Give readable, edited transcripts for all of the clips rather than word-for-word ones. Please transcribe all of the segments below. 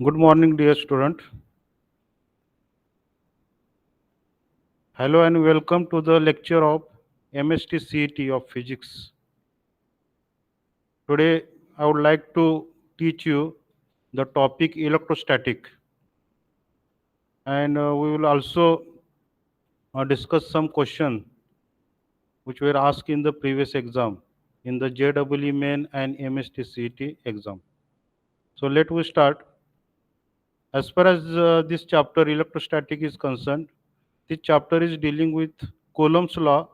Good morning, dear student. Hello and welcome to the lecture of MST CET of Physics. Today, I would like to teach you the topic electrostatic, and we will also discuss some question which were asked in the previous exam in the JEE main and MST CET exam. So let us start. As far as this chapter electrostatic is concerned, this chapter is dealing with Coulomb's law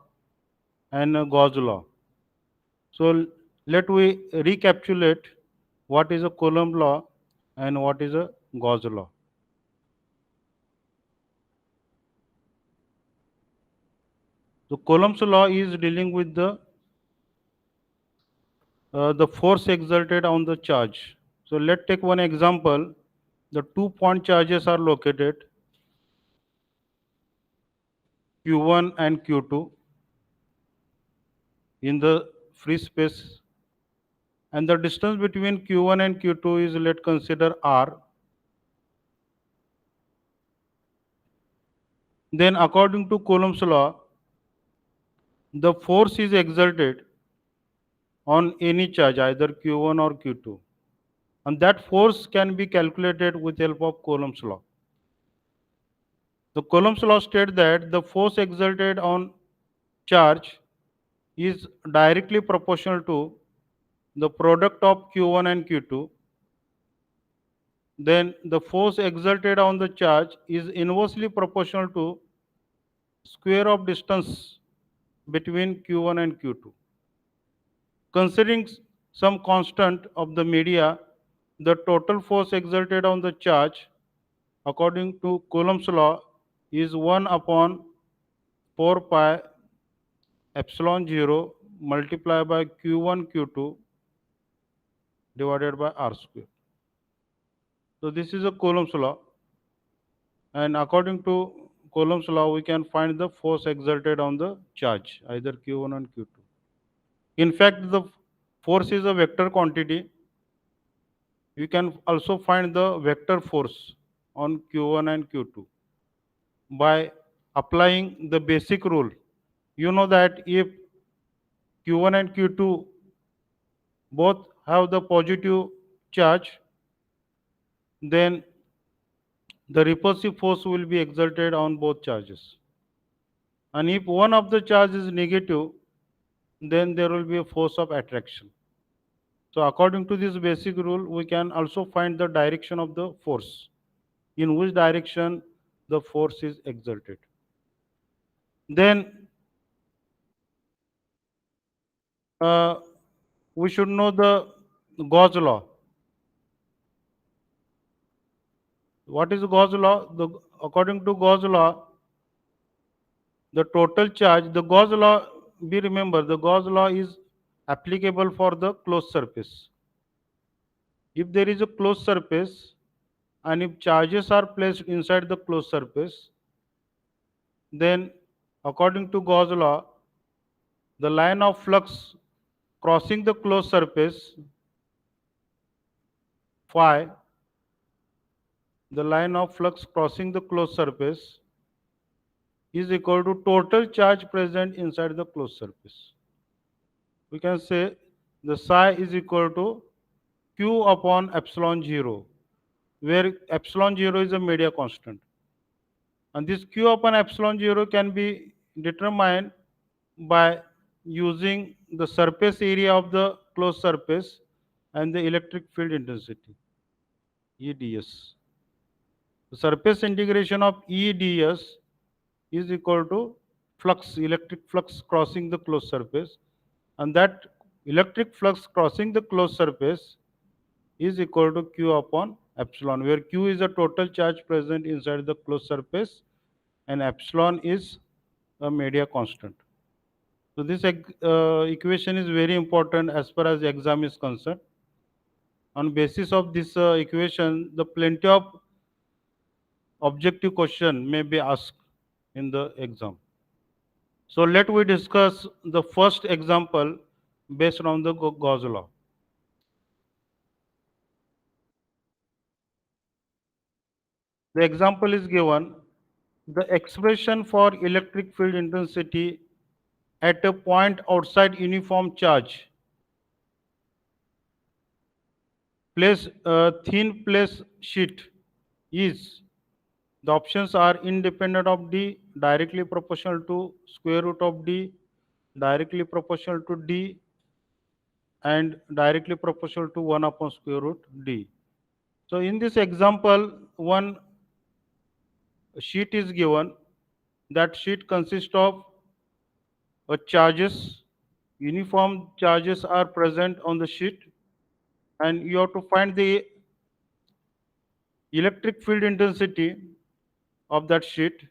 and Gauss law. So let we recapitulate what is a Coulomb law and what is a Gauss law. So Coulomb's law is dealing with the force exerted on the charge. So let's take one example. The 2 point charges are located Q1 and Q2 in the free space, and the distance between Q1 and Q2 is, let's consider, R. Then according to Coulomb's law, the force is exerted on any charge, either Q1 or Q2. And that force can be calculated with help of Coulomb's law. The Coulomb's law states that the force exerted on charge is directly proportional to the product of Q1 and Q2. Then the force exerted on the charge is inversely proportional to square of distance between Q1 and Q2. Considering some constant of the media, the total force exerted on the charge according to Coulomb's law is 1 upon 4 pi epsilon 0 multiplied by q1 q2 divided by r square. So this is a Coulomb's law, and according to Coulomb's law we can find the force exerted on the charge, either q1 and q2. In fact, the force is a vector quantity. You can also find the vector force on q1 and q2 by applying the basic rule. You know that if q1 and q2 both have the positive charge, then the repulsive force will be exerted on both charges. And if one of the charge is negative, then there will be a force of attraction. So according to this basic rule, we can also find the direction of the force, in which direction the force is exerted. Then uh, we should know the Gauss law. What is Gauss law? According to Gauss law, the total charge, the Gauss law, we remember the Gauss law is applicable for the closed surface. If there is a closed surface and if charges are placed inside the closed surface, then according to Gauss law, the line of flux crossing the closed surface phi, the line of flux crossing the closed surface is equal to total charge present inside the closed surface. We can say the psi is equal to q upon epsilon 0, where epsilon 0 is a media constant. And this q upon epsilon 0 can be determined by using the surface area of the closed surface and the electric field intensity, EDS. The surface integration of EDS is equal to flux, electric flux crossing the closed surface, and that electric flux crossing the closed surface is equal to q upon epsilon, where q is the total charge present inside the closed surface and epsilon is a media constant. So this equation is very important as far as the exam is concerned. On basis of this equation, the plenty of objective question may be asked in the exam. So let we discuss the first example, based on the Gauss law. The example is given. The expression for electric field intensity at a point outside uniform charge. Place a thin place sheet is, the options are independent of d, directly proportional to square root of d, directly proportional to d, and directly proportional to 1 upon square root d. So in this example, one sheet is given. That sheet consists of charges. Uniform charges are present on the sheet, and you have to find the electric field intensity of that sheet,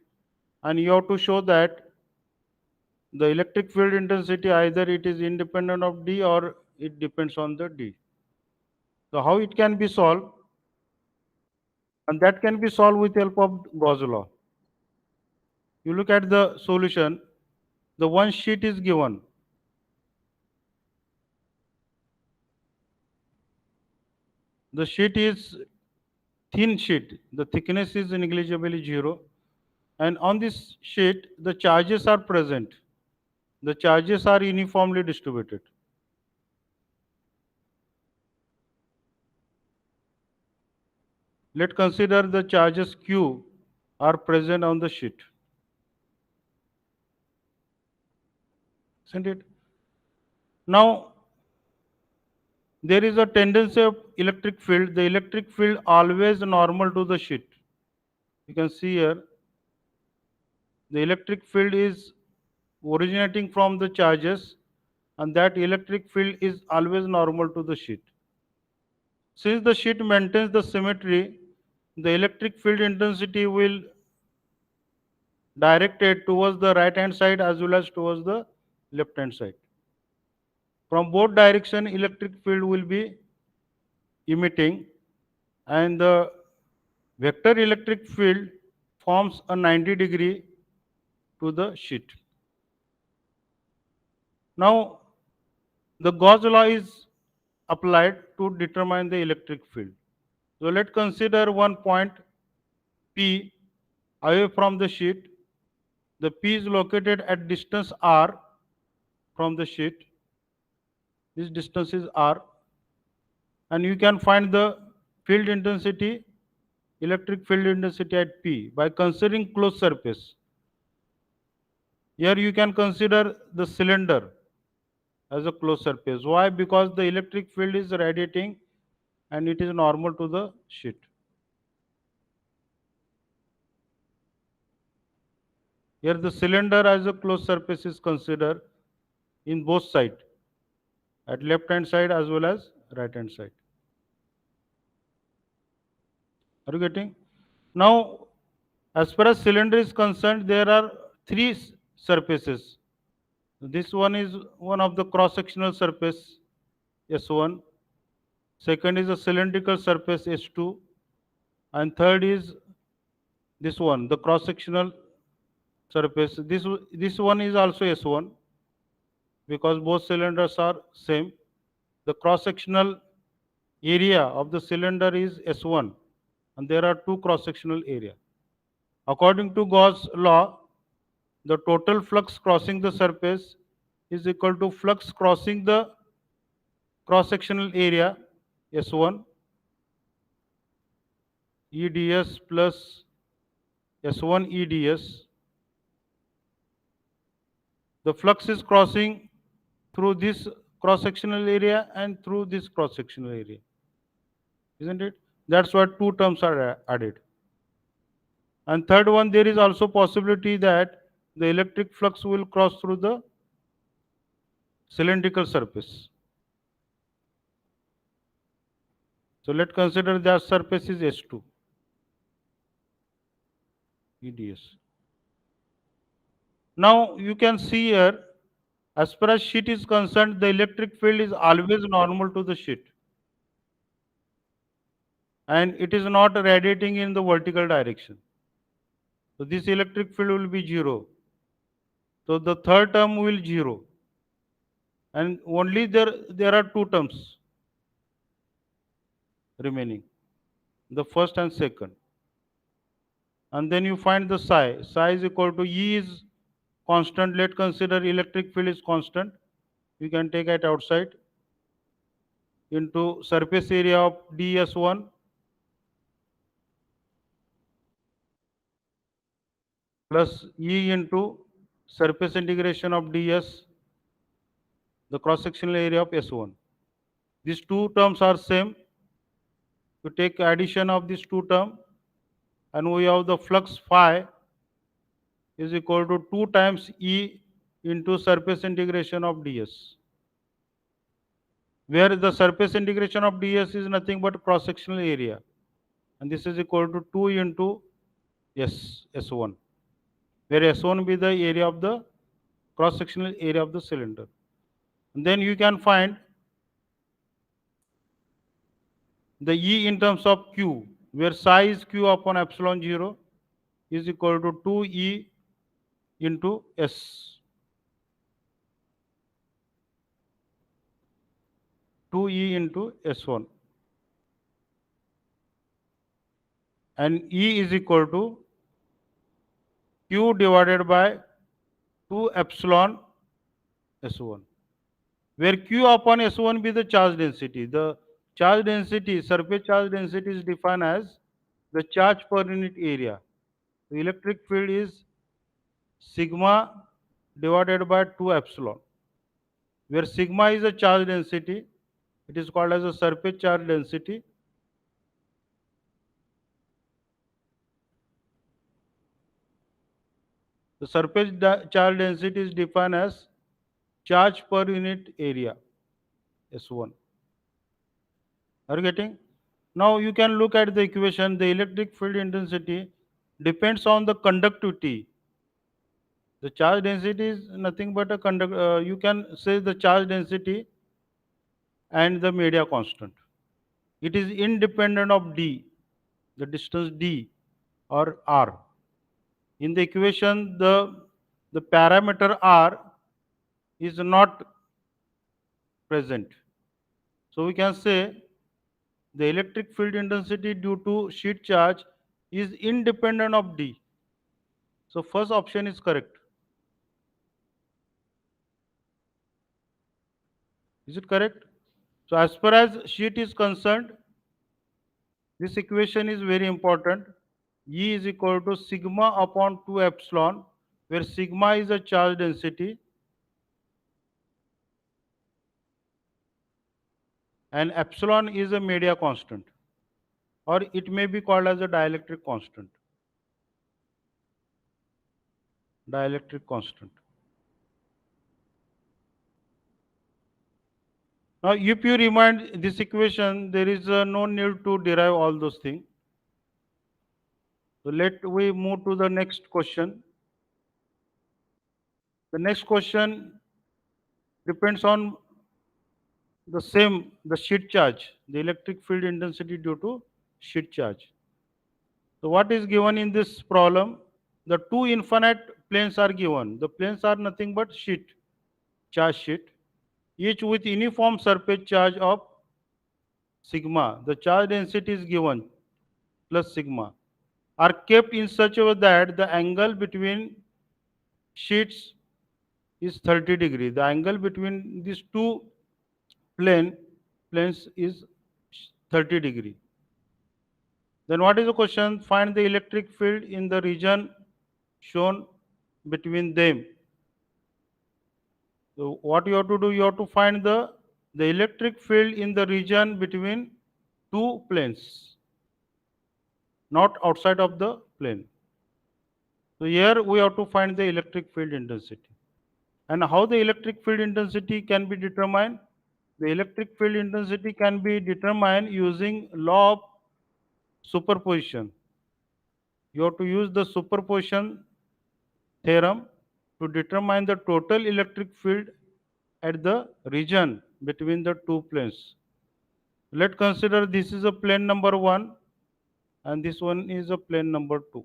and you have to show that the electric field intensity either it is independent of d or it depends on the d. So how it can be solved? And that can be solved with help of Gauss law. You look at the solution. The one sheet is given. The sheet is thin sheet. The thickness is negligibly 0. And on this sheet, the charges are present. The charges are uniformly distributed. Let's consider the charges Q are present on the sheet. Isn't it? Now, there is a tendency of electric field. The electric field always normal to the sheet. You can see here, the electric field is originating from the charges, and that electric field is always normal to the sheet. Since the sheet maintains the symmetry, the electric field intensity will direct it towards the right hand side as well as towards the left hand side. From both direction, electric field will be emitting, and the vector electric field forms a 90-degree to the sheet. Now, the Gauss law is applied to determine the electric field. So let's consider one point P away from the sheet. The P is located at distance r from the sheet. This distance is r, and you can find the field intensity, electric field intensity at P by considering closed surface. Here you can consider the cylinder as a closed surface. Why? Because the electric field is radiating and it is normal to the sheet. Here the cylinder as a closed surface is considered in both sides, at left hand side as well as right hand side. Are you getting? Now, as far as cylinder is concerned, there are three surfaces. This one is one of the cross-sectional surface, S1. Second is a cylindrical surface, S2. And third is this one, the cross-sectional surface. This one is also S1 because both cylinders are same. The cross-sectional area of the cylinder is S1, and there are two cross-sectional area. According to Gauss law, the total flux crossing the surface is equal to flux crossing the cross-sectional area S1 EDS plus S1 EDS. The flux is crossing through this cross-sectional area and through this cross-sectional area, isn't it? That's why two terms are added. And third one, there is also possibility that the electric flux will cross through the cylindrical surface. So let's consider that surface is S2 EDS. Now you can see here, as far as sheet is concerned, the electric field is always normal to the sheet, and it is not radiating in the vertical direction. So this electric field will be 0. So the third term will 0. And only there are two terms remaining, the first and second. and then you find the psi. Psi is equal to E is constant. Let's consider electric field is constant. You can take it outside into surface area of ds1 plus E into surface integration of ds, the cross sectional area of S1. These two terms are same. You take addition of these two terms and we have the flux phi is equal to 2 times E into surface integration of ds, where the surface integration of ds is nothing but cross sectional area, and this is equal to 2 into S1, where S1 be the area of the cross sectional area of the cylinder. And then you can find the E in terms of Q, where psi is Q upon epsilon 0 is equal to 2E into S, 2E into S1, and E is equal to Q divided by 2 epsilon S1, where Q upon S1 be the charge density. The charge density, surface charge density is defined as the charge per unit area. The electric field is sigma divided by 2 epsilon, where sigma is a charge density. It is called as a surface charge density. The surface charge density is defined as charge per unit area, S1. Are you getting? Now you can look at the equation. The electric field intensity depends on the conductivity. The charge density is nothing but a you can say the charge density and the media constant. It is independent of d, the distance d or r. In the equation, the parameter r is not present. So we can say the electric field intensity due to sheet charge is independent of d. So first option is correct. Is it correct? So as far as sheet is concerned, this equation is very important. E is equal to sigma upon 2 epsilon, where sigma is a charge density and epsilon is a media constant, or it may be called as a dielectric constant. Dielectric constant. Now, if you remind this equation, there is no need to derive all those things. So let we move to the next question. The next question depends on the sheet charge, the electric field intensity due to sheet charge. So what is given in this problem? The two infinite planes are given. The planes are nothing but sheet, charge sheet, each with uniform surface charge of sigma. The charge density is given plus sigma, are kept in such a way that the angle between sheets is 30 degree. The angle between these two planes is 30 degree. Then what is the question? Find the electric field in the region shown between them. So what you have to do, you have to find the electric field in the region between two planes, not outside of the plane. So here we have to find the electric field intensity. And how the electric field intensity can be determined? The electric field intensity can be determined using law of superposition. You have to use the superposition theorem to determine the total electric field at the region between the two planes. Let's consider this is a plane number 1 and this one is a plane number 2.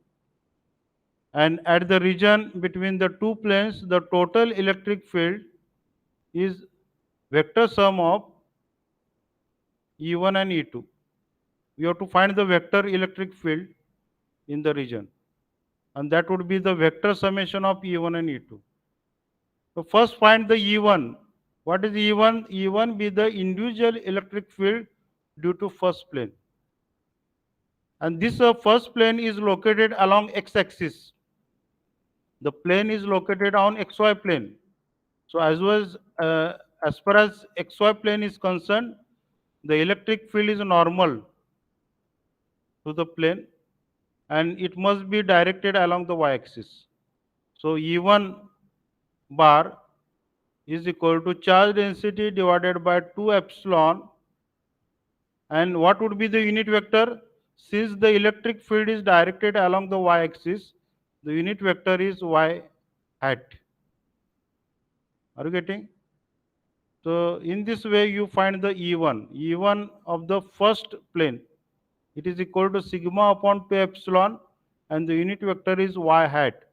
And at the region between the two planes, the total electric field is vector sum of E1 and E2. We have to find the vector electric field in the region. and that would be the vector summation of E1 and E2. So first find the E1. What is E1? E1 be the individual electric field due to first plane. And this first plane is located along x-axis. The plane is located on xy plane. So as far as xy plane is concerned, the electric field is normal to the plane and it must be directed along the y-axis. So E1 bar is equal to charge density divided by 2 epsilon. And what would be the unit vector? Since the electric field is directed along the y-axis, the unit vector is y hat. Are you getting? So in this way you find the E1. E1 of the first plane. It is equal to sigma upon 2 epsilon and the unit vector is y hat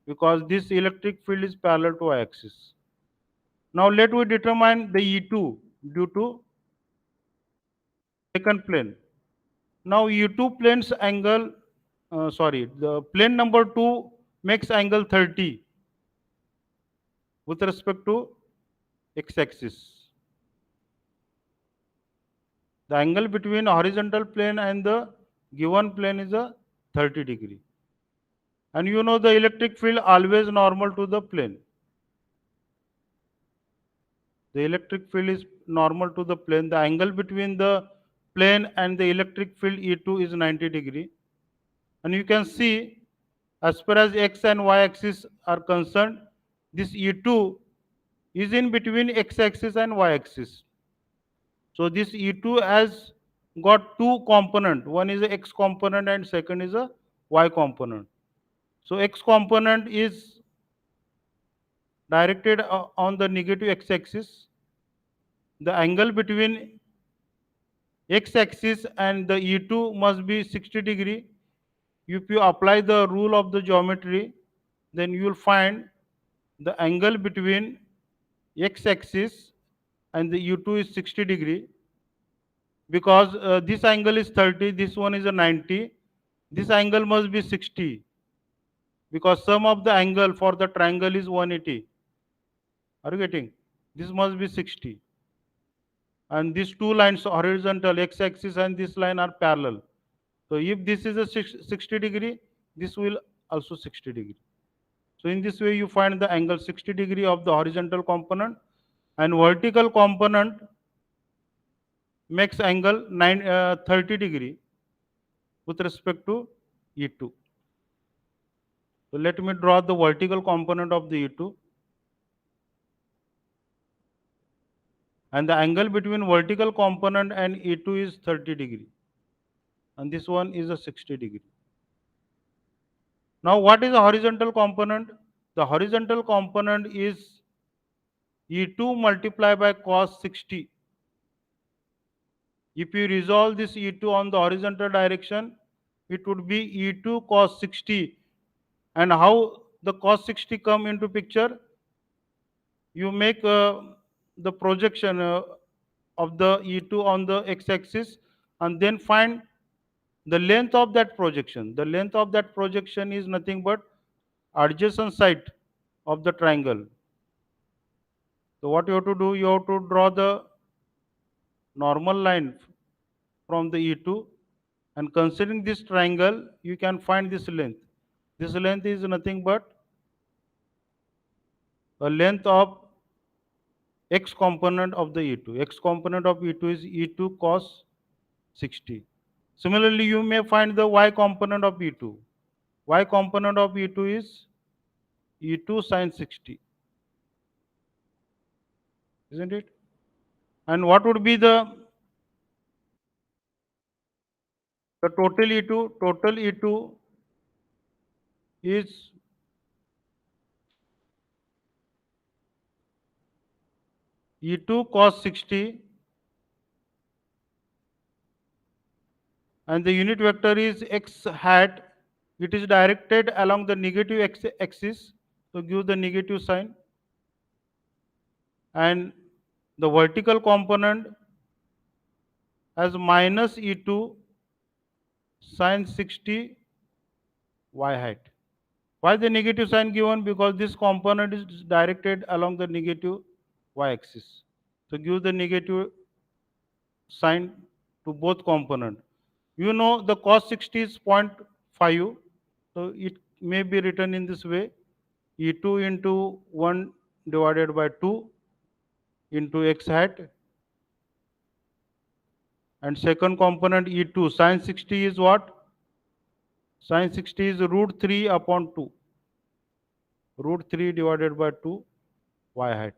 because this electric field is parallel to y-axis. Now let we determine the E2 due to second plane. Now U2 planes angle, the plane number 2 makes angle 30 with respect to x-axis. The angle between horizontal plane and the given plane is a 30 degree. And you know the electric field always normal to the plane. The electric field is normal to the plane. The angle between the plane and the electric field E2 is 90 degree. And you can see as far as x and y axis are concerned, this E2 is in between x axis and y axis. So this E2 has got two component. One is a x component and second is a y component. So x component is directed on the negative x axis. The angle between x axis and the E2 must be 60 degree. If you apply the rule of the geometry, then you will find the angle between x axis and the U2 is 60 degree because this angle is 30, this one is a 90, this angle must be 60 because sum of the angle for the triangle is 180. Are you getting? This must be 60. And these two lines horizontal x axis and this line are parallel. So if this is a 60 degree, this will also 60 degree. So in this way you find the angle 60 degree of the horizontal component and vertical component makes angle 30 degree with respect to E2. So let me draw the vertical component of the E2. And the angle between vertical component and E2 is 30 degree. And this one is a 60 degree. Now what is the horizontal component? The horizontal component is E2 multiplied by cos 60. If you resolve this E2 on the horizontal direction, it would be E2 cos 60. And how the cos 60 come into picture? You make the projection of the E2 on the x-axis and then find the length of that projection. The length of that projection is nothing but adjacent side of the triangle. So what you have to do, you have to draw the normal line from the E2 and considering this triangle, you can find this length. This length is nothing but a length of x component of the E2. X component of E2 is E2 cos 60. Similarly, you may find the y component of E2. Y component of E2 is E2 sin 60. Isn't it? And what would be the total E2? Total E2 is E2 cos 60 and the unit vector is x hat. It is directed along the negative x axis. So give the negative sign. And the vertical component as minus E2 sin 60 y hat. Why the negative sign given? Because this component is directed along the negative y-axis. So give the negative sign to both component. You know the cos 60 is 0.5, so it may be written in this way: E2 into 1 divided by 2 into x hat, and second component E2 sin 60 is what? Sin 60 is root 3 upon 2, root 3 divided by 2 y hat.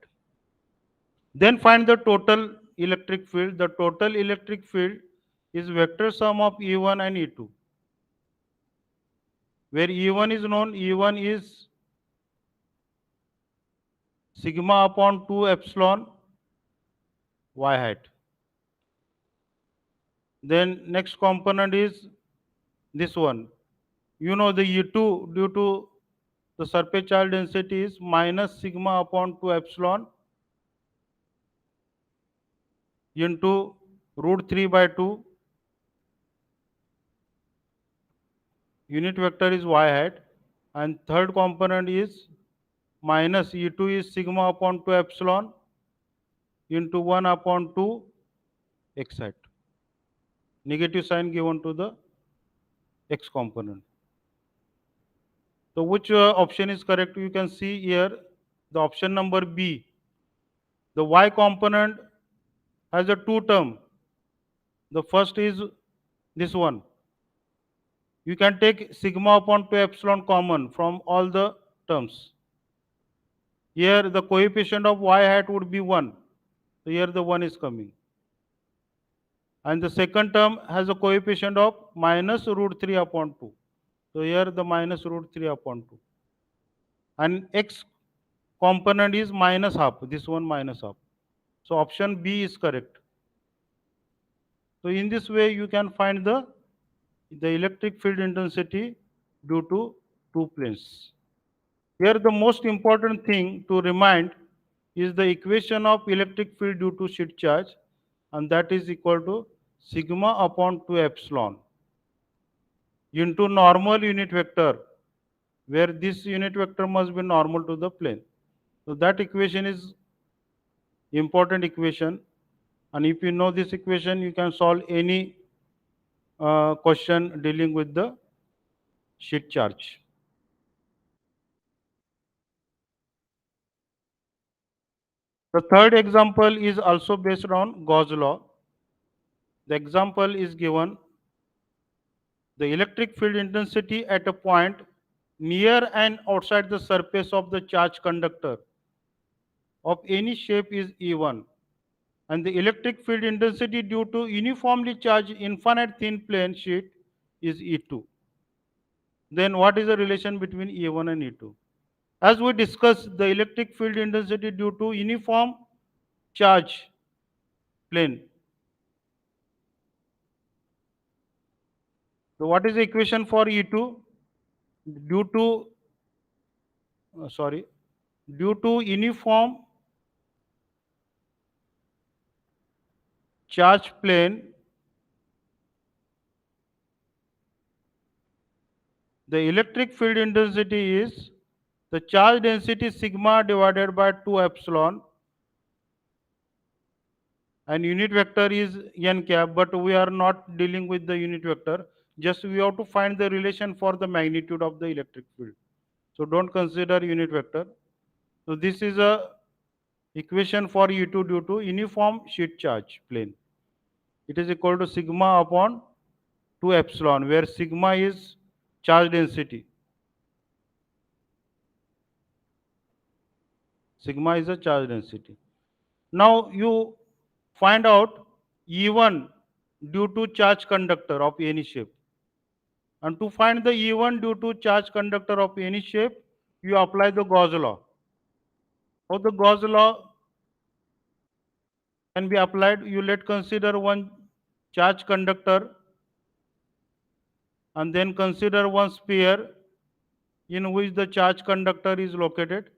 Then find the total electric field. The total electric field is vector sum of E1 and E2, where E1 is known. E1 is sigma upon 2 epsilon y hat. Then next component is this one. You know the E2 due to the surface charge density is minus sigma upon 2 epsilon into root 3 by 2. Unit vector is y hat. And third component is minus E2 is sigma upon 2 epsilon into 1 upon 2 x hat. Negative sign given to the x component. So which option is correct? You can see here the option number B. The y component has a two term. The first is this one. You can take sigma upon 2 epsilon common from all the terms. Here the coefficient of y hat would be 1. So here the 1 is coming. And the second term has a coefficient of minus root 3 upon 2. So here the minus root 3 upon 2. And x component is minus half. This one minus half. So option B is correct. So in this way you can find the electric field intensity due to two planes. Here the most important thing to remind is the equation of electric field due to sheet charge, and that is equal to sigma upon 2 epsilon into normal unit vector, where this unit vector must be normal to the plane. So that equation is important equation, and if you know this equation you can solve any question dealing with the sheet charge. The third example is also based on Gauss law. The example is given: the electric field intensity at a point near and outside the surface of the charge conductor of any shape is E1, and the electric field intensity due to uniformly charged infinite thin plane sheet is E2. Then what is the relation between E1 and E2? As we discussed, the electric field intensity due to uniform charge plane. So what is the equation for E2? Due to sorry, due to uniform charge plane, the electric field intensity is the charge density sigma divided by 2 epsilon, and unit vector is n cap, but we are not dealing with the unit vector. Just we have to find the relation for the magnitude of the electric field. So don't consider unit vector. So this is a equation for E2 due to uniform sheet charge plane. It is equal to sigma upon 2 epsilon, where sigma is charge density. Sigma is a charge density. Now you find out E1 due to charge conductor of any shape. And to find the E1 due to charge conductor of any shape, you apply the Gauss law. How the Gauss law can be applied? You let consider one charge conductor and then consider one sphere in which the charge conductor is located.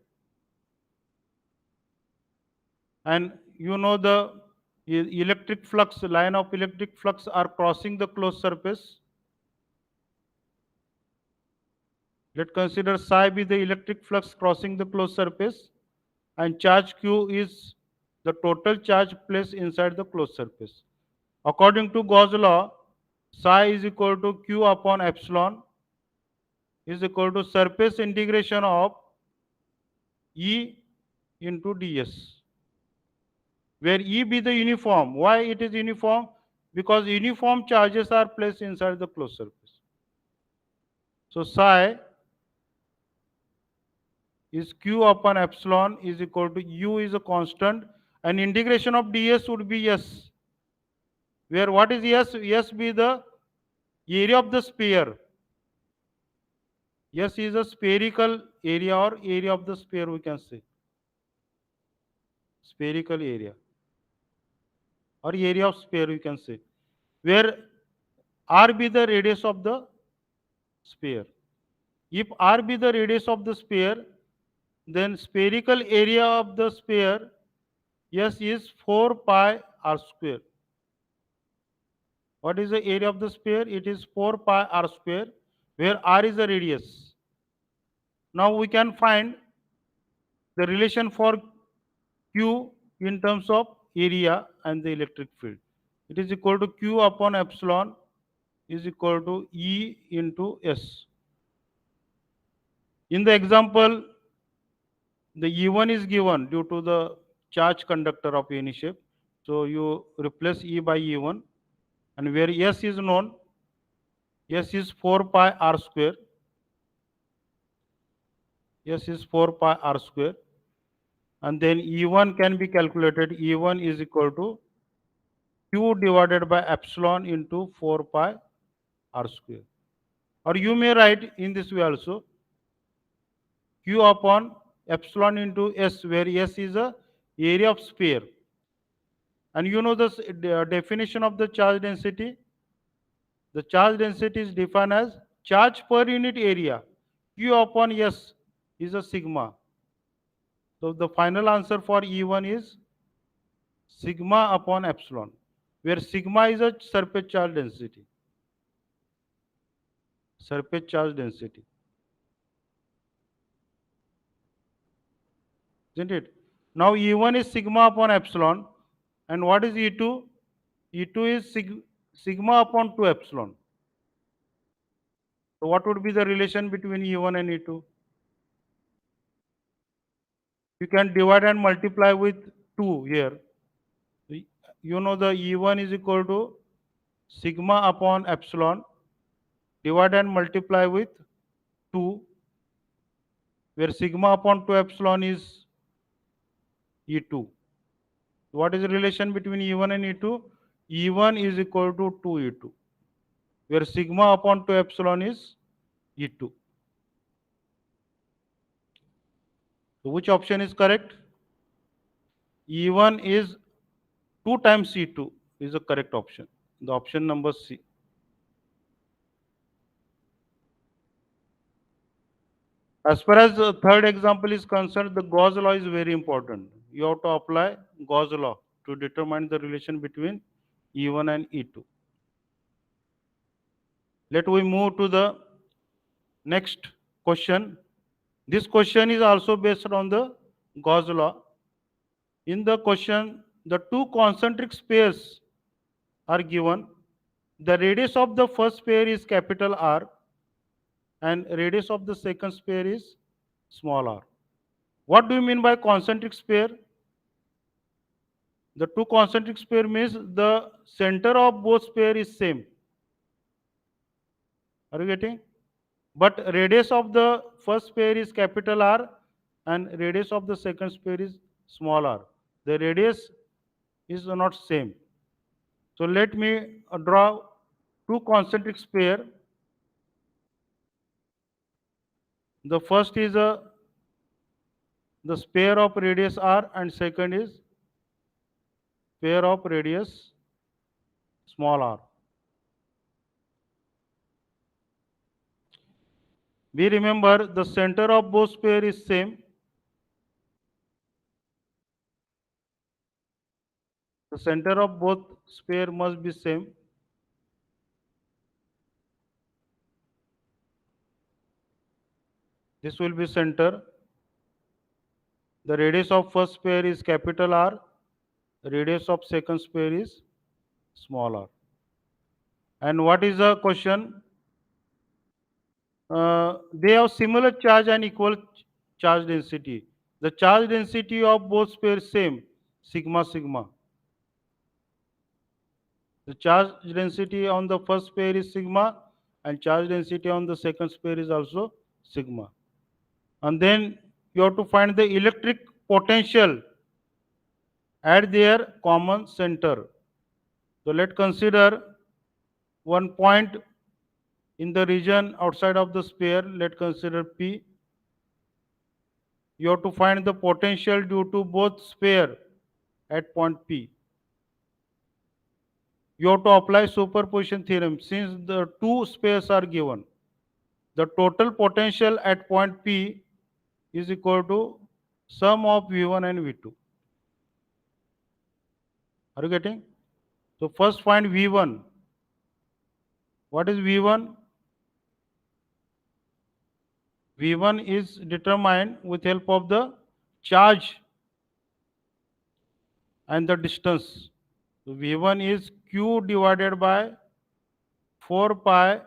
And you know the electric flux, line of electric flux are crossing the closed surface. Let consider psi be the electric flux crossing the closed surface, and charge q is the total charge placed inside the closed surface. According to Gauss law, psi is equal to q upon epsilon is equal to surface integration of E into ds, where E be the uniform. Why it is uniform? Because uniform charges are placed inside the closed surface. So psi is q upon epsilon is equal to u is a constant, and integration of ds would be s, where what is s? S be the area of the sphere. S is a spherical area, or area of the sphere, we can say. Spherical area or area of sphere, we can say, where r be the radius of the sphere. If r be the radius of the sphere, then spherical area of the sphere S is 4 pi r square. What is the area of the sphere? It is 4 pi r square, where r is the radius. Now we can find the relation for q in terms of area and the electric field. It is equal to q upon epsilon is equal to E into S. In the example, the E1 is given due to the charge conductor of any shape. So you replace E by E1, and where S is known, S is 4 pi r square. S is 4 pi r square. And then E1 can be calculated. E1 is equal to Q divided by epsilon into 4 pi r square. Or you may write in this way also, Q upon epsilon into S, where S is a area of sphere. And you know the definition of the charge density? The charge density is defined as charge per unit area. Q upon S is a sigma. So the final answer for E1 is sigma upon epsilon, where sigma is a surface charge density. Surface charge density. Isn't it? Now E1 is sigma upon epsilon. And what is E2? E2 is sigma upon 2 epsilon. So what would be the relation between E1 and E2? You can divide and multiply with 2 here. You know the E1 is equal to sigma upon epsilon, divide and multiply with 2, where sigma upon 2 epsilon is E2. What is the relation between E1 and E2? E1 is equal to 2 E2, where sigma upon 2 epsilon is E2. So which option is correct? E1 is 2 times E2 is the correct option. The option number C. As far as the third example is concerned, the Gauss law is very important. You have to apply Gauss law to determine the relation between E1 and E2. Let we move to the next question. This question is also based on the Gauss law. In the question, the two concentric spheres are given. The radius of the first sphere is capital R, and radius of the second sphere is small r. What do you mean by concentric sphere? The two concentric sphere means the center of both sphere is same. Are you getting? But radius of the first sphere is capital R, and radius of the second sphere is small r. The radius is not same. So let me draw two concentric sphere. The first is the sphere of radius r, and second is sphere of radius small r. We remember the center of both sphere is same. The center of both sphere must be same. This will be center. The radius of first sphere is capital R. The radius of second sphere is small r. And what is the question? They have similar charge and equal charge density. The charge density of both spheres same, sigma sigma. The charge density on the first sphere is sigma and charge density on the second sphere is also sigma. And then you have to find the electric potential at their common center. So let's consider one point in the region outside of the sphere. Let's consider P. You have to find the potential due to both sphere at point P. You have to apply superposition theorem since the two spheres are given. The total potential at point P is equal to sum of V1 and V2. Are you getting? So first find V1. What is V1? V1 is determined with help of the charge and the distance. So V1 is Q divided by 4 pi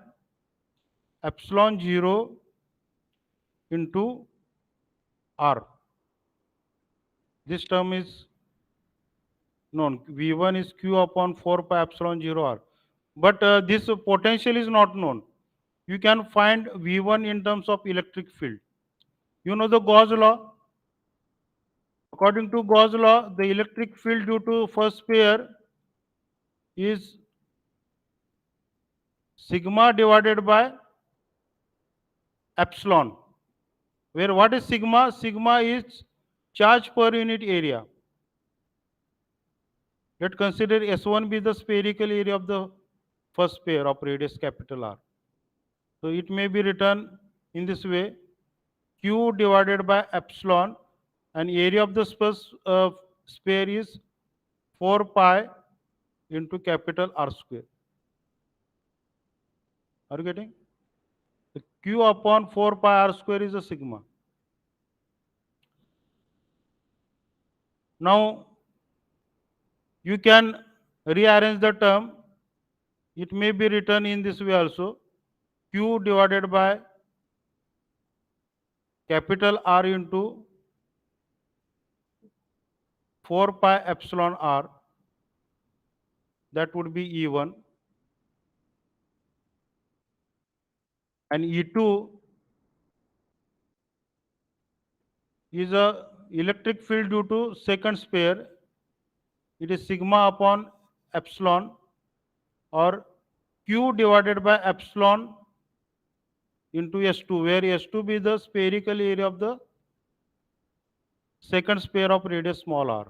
epsilon 0 into R. This term is known. V1 is Q upon 4 pi epsilon 0 R. But this potential is not known. You can find V1 in terms of electric field. You know the Gauss law? According to Gauss law, the electric field due to first pair is sigma divided by epsilon. Where what is sigma? Sigma is charge per unit area. Let's consider S1 be the spherical area of the first pair of radius capital R. So it may be written in this way: Q divided by epsilon, and area of the sphere is 4 pi into capital R square. Are you getting? The Q upon 4 pi R square is a sigma. Now you can rearrange the term. It may be written in this way also: Q divided by capital R into 4 pi epsilon R. That would be E1. And E2 is a electric field due to second sphere. It is sigma upon epsilon, or Q divided by epsilon into S2, where S2 be the spherical area of the second sphere of radius small r.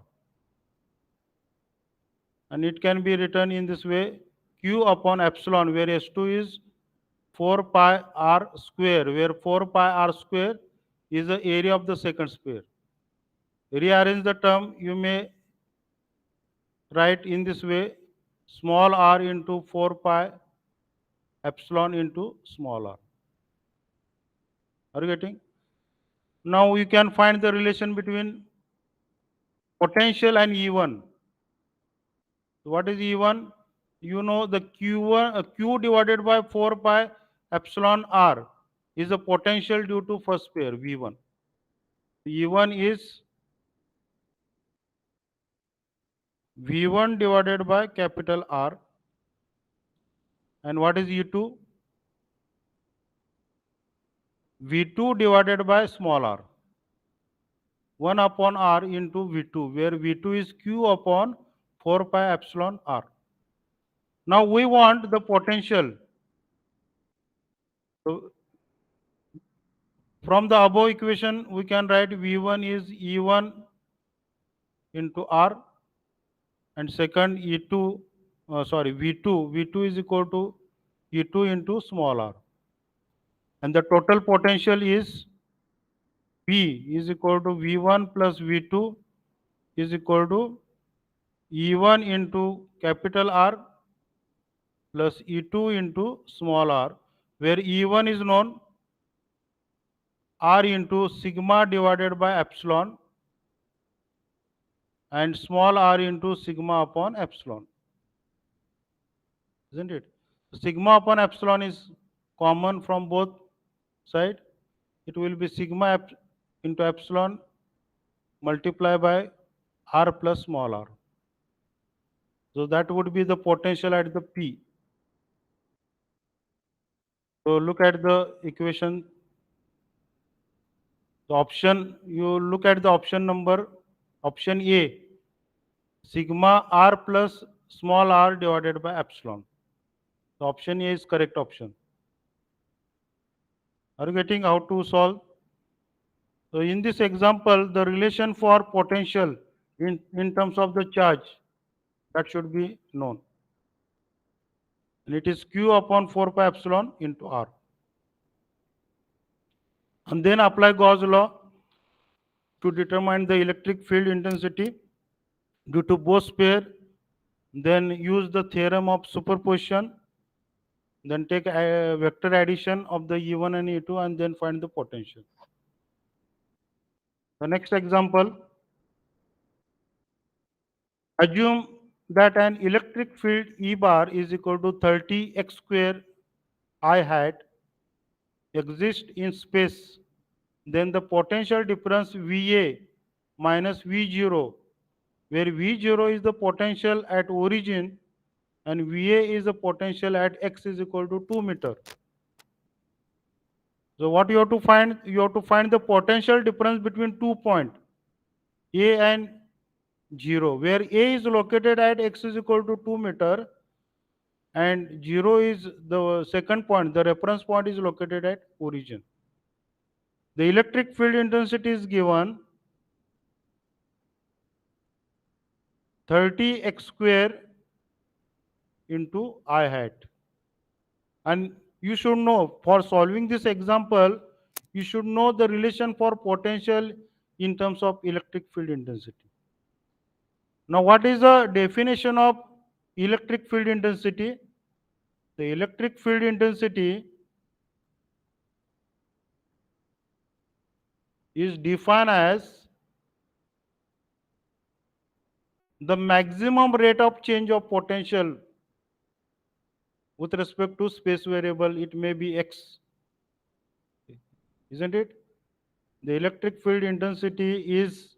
And it can be written in this way: Q upon epsilon, where S2 is 4 pi r square, where 4 pi r square is the area of the second sphere. Rearrange the term, you may write in this way: small r into 4 pi epsilon into small r. Are you getting? Now you can find the relation between potential and E1. What is E1? You know the Q1, Q divided by 4 pi epsilon r is the potential due to first pair V1. E1 is V1 divided by capital R. And what is E2? V2 divided by small r. 1 upon R into V2, where V2 is Q upon 4 pi epsilon R. Now we want the potential. So from the above equation, we can write V1 is E1 into R, and second E2, V2 is equal to E2 into small r. And the total potential is V is equal to V1 plus V2 is equal to E1 into capital R plus E2 into small r, where E1 is known r into sigma divided by epsilon and small r into sigma upon epsilon, isn't it? Sigma upon epsilon is common from both sides. It will be sigma into epsilon multiplied by r plus small r. So that would be the potential at the P. So look at the equation. The option, you look at the option number, option A, sigma r plus small r divided by epsilon. The option A is correct option. Are you getting how to solve? So in this example, the relation for potential in terms of the charge, that should be known. And it is Q upon 4 pi epsilon into R. And then apply Gauss law to determine the electric field intensity due to Bose pair. Then use the theorem of superposition. Then take a vector addition of the E1 and E2 and then find the potential. The next example, assume that an electric field E bar is equal to 30 x square I hat exists in space. Then the potential difference VA minus V0, where V0 is the potential at origin and VA is the potential at x is equal to 2 meter. So what you have to find? You have to find the potential difference between 2 points, A and 0, where A is located at x is equal to 2 meter and 0 is the second point, the reference point is located at origin. The electric field intensity is given 30 x square into I hat. And you should know, for solving this example, you should know the relation for potential in terms of electric field intensity. Now, what is the definition of electric field intensity? The electric field intensity is defined as the maximum rate of change of potential with respect to space variable. It may be x, isn't it? The electric field intensity is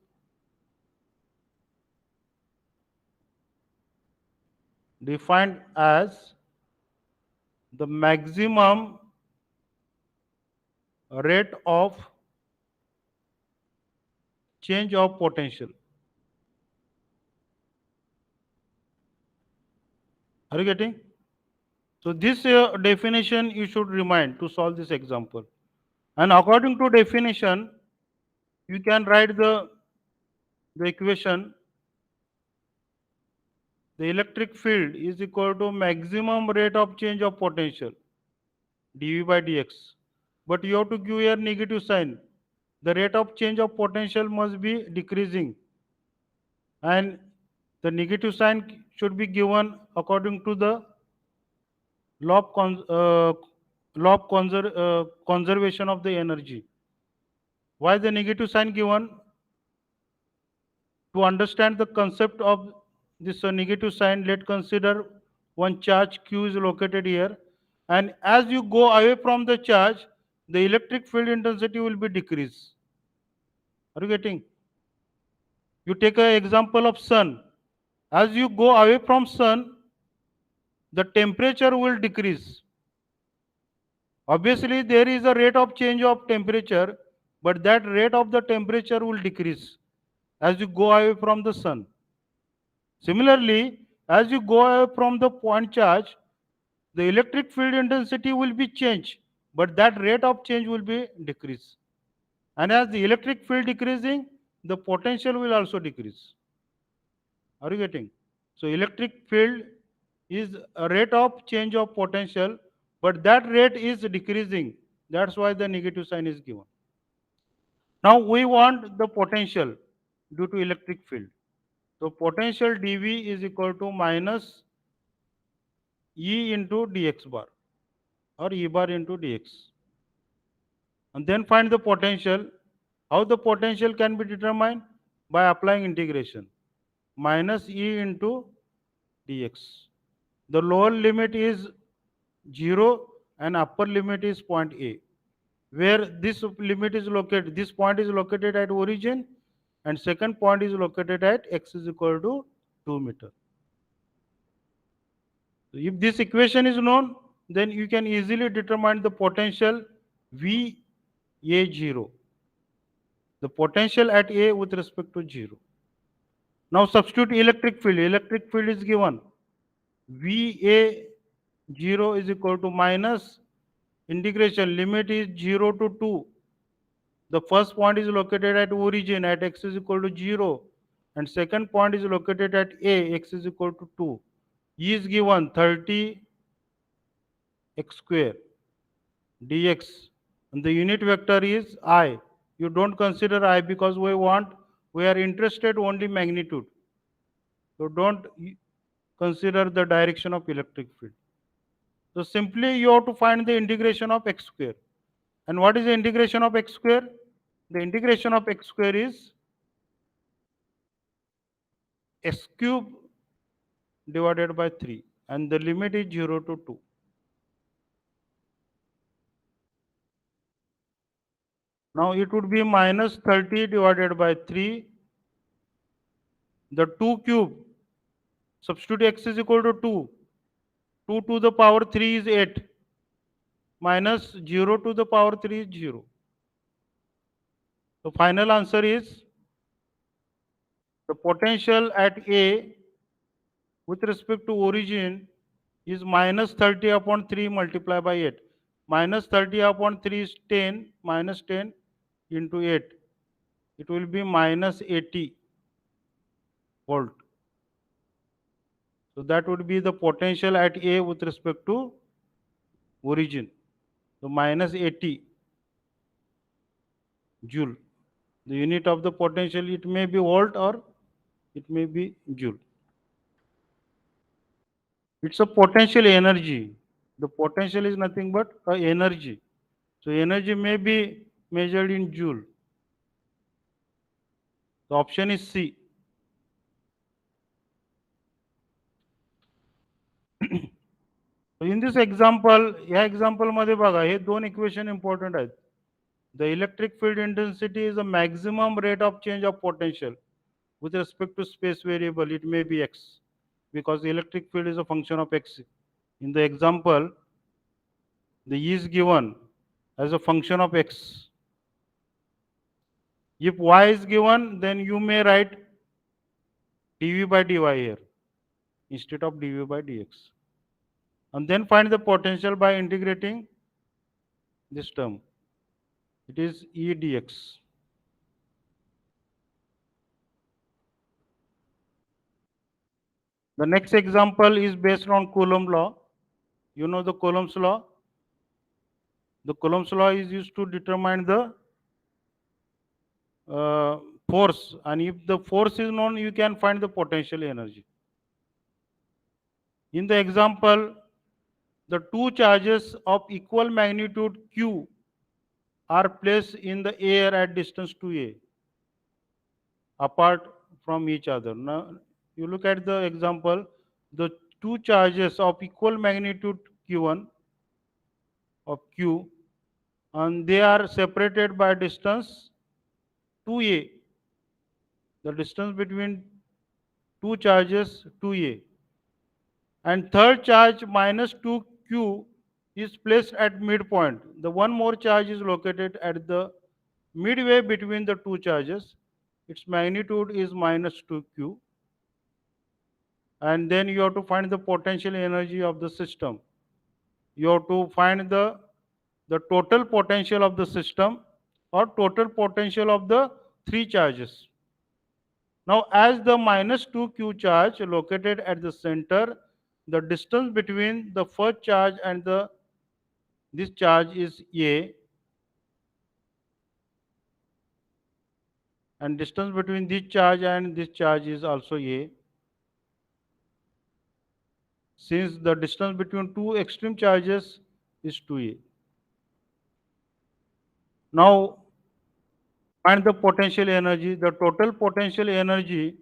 defined as the maximum rate of change of potential. Are you getting? So this definition you should remind to solve this example. And according to definition, you can write the equation. The electric field is equal to maximum rate of change of potential, dV by dx. But you have to give a negative sign. The rate of change of potential must be decreasing. And the negative sign should be given according to the law of, conservation of the energy. Why the negative sign given? To understand the concept of this negative sign, let's consider one charge Q is located here. And as you go away from the charge, the electric field intensity will be decreased. Are you getting? You take an example of sun. As you go away from sun, the temperature will decrease. Obviously, there is a rate of change of temperature, but that rate of the temperature will decrease as you go away from the sun. Similarly, as you go away from the point charge, the electric field intensity will be changed, but that rate of change will be decreased. And as the electric field decreasing, the potential will also decrease. Are you getting? So electric field is a rate of change of potential, but that rate is decreasing. That's why the negative sign is given. Now we want the potential due to electric field. So potential dV is equal to minus E into dx bar or E bar into dx. and then find the potential. How the potential can be determined? By applying integration. Minus E into dx. The lower limit is 0 and upper limit is point A. Where this limit is located, this point is located at origin and second point is located at x is equal to 2 meter. So if this equation is known, then you can easily determine the potential VA0, the potential at A with respect to 0. Now substitute electric field. Electric field is given VA0 is equal to minus integration limit is 0 to 2. The first point is located at origin at x is equal to 0 and second point is located at A, x is equal to 2. E is given 30 x square dx and the unit vector is I. You don't consider I because we are interested only magnitude. So don't consider the direction of electric field. So simply you have to find the integration of x square. And what is the integration of x square? The integration of x square is x cube divided by 3 and the limit is 0 to 2. Now it would be minus 30 divided by 3. The 2 cube, substitute x is equal to 2. 2 to the power 3 is 8. Minus 0 to the power 3 is 0. The final answer is the potential at A with respect to origin is minus 30 upon 3 multiplied by 8. Minus 30 upon 3 is 10, minus 10 into 8. It will be minus 80 volt. So that would be the potential at A with respect to origin. So minus 80 joule. The unit of the potential, it may be volt or it may be joule. It's a potential energy. The potential is nothing but a energy. So energy may be measured in joule. The option is C. In this example, या example मध्ये बघा हे दोन equation important आहेत. The electric field intensity is the maximum rate of change of potential with respect to space variable. It may be x because the electric field is a function of x. In the example, the E is given as a function of x. If y is given, then you may write dv by dy here instead of dv by dx. And then find the potential by integrating this term. It is E dx. The next example is based on Coulomb law. You know the Coulomb's law? The Coulomb's law is used to determine the force, and if the force is known, you can find the potential energy. In the example, the two charges of equal magnitude q are placed in the air at distance 2a apart from each other. Now, you look at the example, the two charges of equal magnitude q1 of q and they are separated by distance 2a. The distance between two charges 2a. And third charge minus 2q is placed at midpoint. The one more charge is located at the midway between the two charges. Its magnitude is minus 2q. And then you have to find the potential energy of the system. You have to find the total potential of the system or total potential of the three charges. Now, as the minus 2q charge located at the center, the distance between the first charge and this charge is A, and distance between this charge and this charge is also A. Since the distance between two extreme charges is 2A. Now find the potential energy. The total potential energy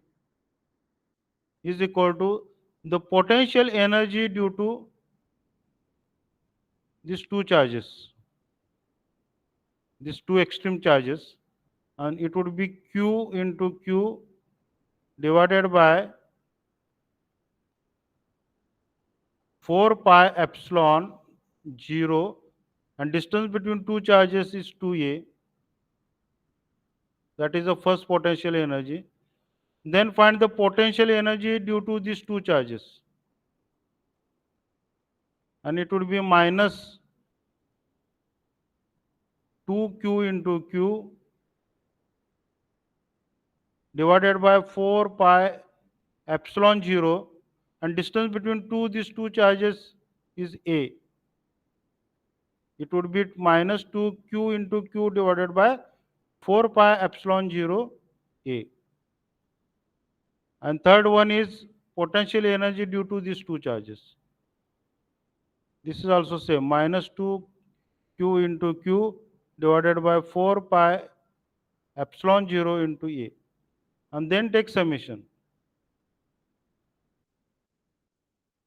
is equal to the potential energy due to these two charges, these two extreme charges, and it would be Q into Q divided by 4 pi epsilon 0, and distance between two charges is 2a. That is the first potential energy. Then find the potential energy due to these two charges, and it would be minus 2q into q divided by 4 pi epsilon 0, and distance between these two charges is a. It would be minus 2q into q divided by 4 pi epsilon 0 a. And third one is potential energy due to these two charges. This is also same, minus 2q into q divided by 4 pi epsilon 0 into a. And then take summation.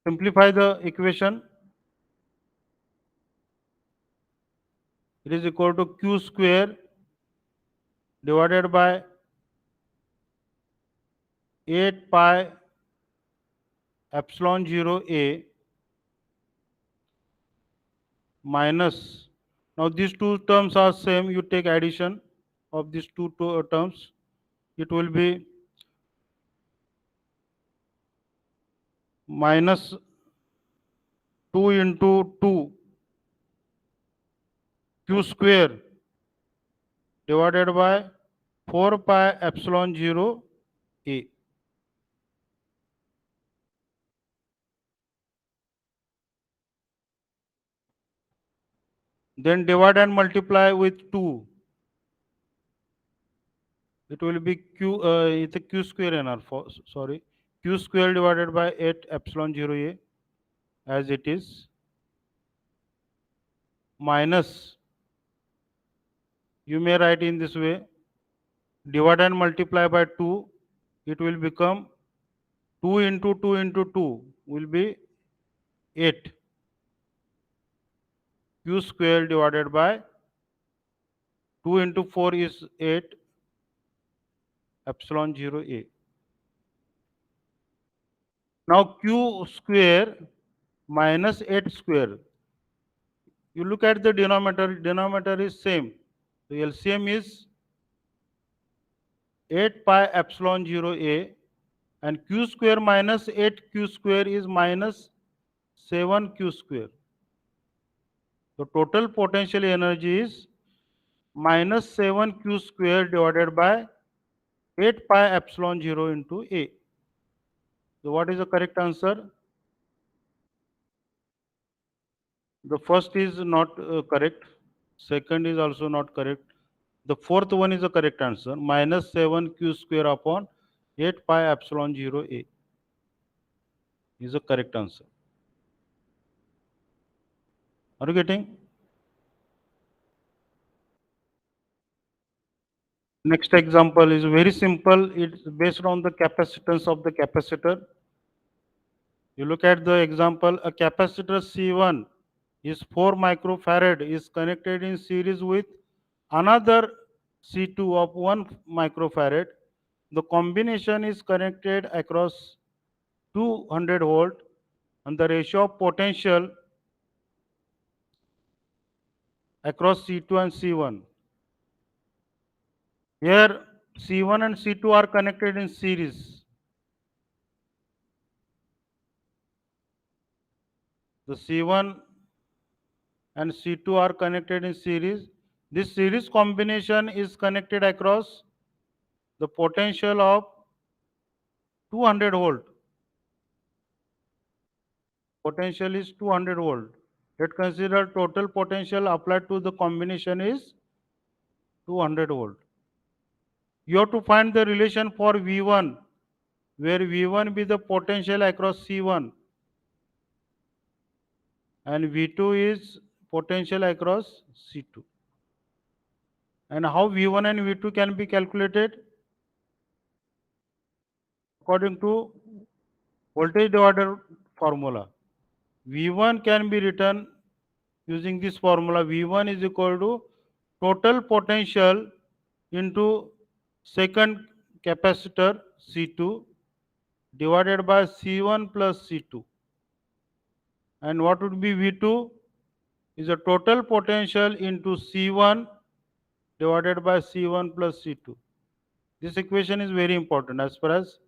Simplify the equation. It is equal to q square divided by 8 pi epsilon 0 a minus, now these two terms are same, you take addition of these two terms, it will be minus 2 into 2 q square divided by 4 pi epsilon 0 a. Then divide and multiply with 2. It will be q, it's a q square nr, sorry, q square divided by 8 epsilon 0 a as it is, minus, you may write in this way, divide and multiply by 2, it will become 2 into 2 into 2 will be 8 q square divided by 2 into 4 is 8 epsilon 0 a. Now q square minus 8 square. You look at the denominator is same. The LCM is 8 pi epsilon 0 a, and q square minus 8q square is minus 7q square. The total potential energy is minus 7q square divided by 8 pi epsilon 0 into a. So what is the correct answer? The first is not correct. Second is also not correct. The fourth one is the correct answer. Minus 7q square upon 8 pi epsilon 0 a is the correct answer. Are you getting? Next example is very simple. It's based on the capacitance of the capacitor. You look at the example, a capacitor C1 is 4 microfarad is connected in series with another C2 of 1 microfarad. The combination is connected across 200 volt, and the ratio of potential across C2 and C1. Here C1 and C2 are connected in series. The C1 and C2 are connected in series. This series combination is connected across the potential of 200 volt. Potential is 200 volt. Let's consider total potential applied to the combination is 200 volt. You have to find the relation for V1, where V1 be the potential across C1 and V2 is potential across C2. And how V1 and V2 can be calculated? According to voltage divider formula. V1 can be written using this formula. V1 is equal to total potential into second capacitor C2 divided by C1 plus C2. And what would be V2? Is a total potential into C1 divided by C1 plus C2. This equation is very important as far as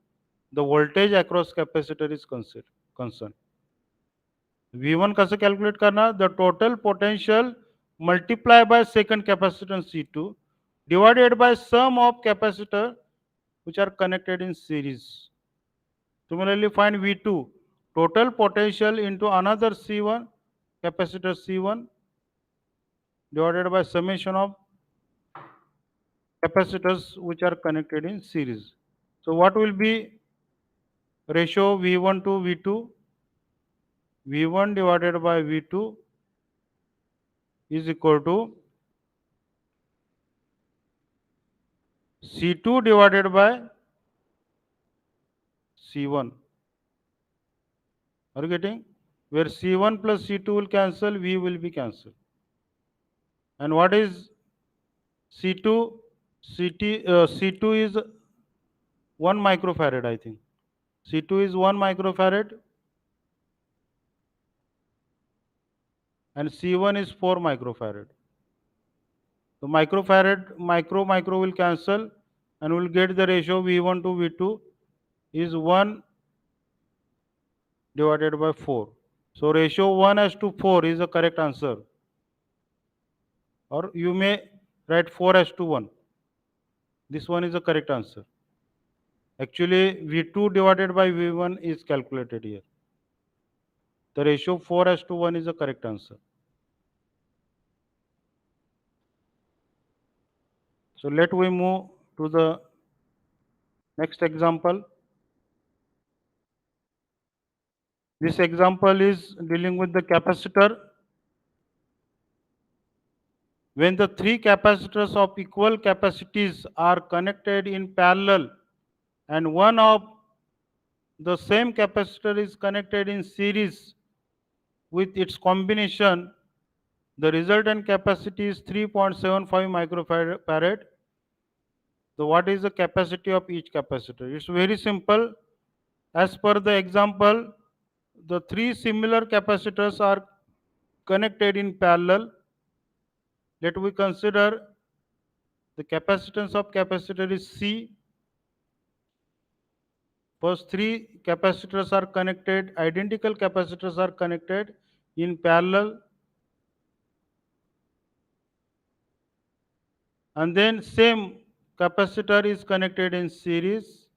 the voltage across capacitor is concerned. V1 कैसे calculate करना? The total potential multiplied by second capacitance C2 divided by sum of capacitor which are connected in series. Similarly, find V2, total potential into another C1, capacitor C1 divided by summation of capacitors which are connected in series. So what will be ratio V1 to V2? V1 divided by V2 is equal to C2 divided by C1. Are you getting? Where C1 plus C2 will cancel, V will be cancelled. And what is C2? C2 is 1 microfarad, I think. C2 is 1 microfarad and C1 is 4 microfarad. The micro will cancel and we'll get the ratio V1 to V2 is 1 divided by 4. So ratio 1:4 is the correct answer. Or you may write 4:1. This one is the correct answer. Actually, V2 divided by V1 is calculated here. The ratio 4:1 is the correct answer. So let we move to the next example. This example is dealing with the capacitor. When the three capacitors of equal capacities are connected in parallel and one of the same capacitor is connected in series with its combination, the resultant capacity is 3.75 microfarad. So what is the capacity of each capacitor? It's very simple. As per the example, the three similar capacitors are connected in parallel. Let we consider the capacitance of capacitor is C. First three capacitors are connected, identical capacitors are connected in parallel. And then same capacitor is connected in series.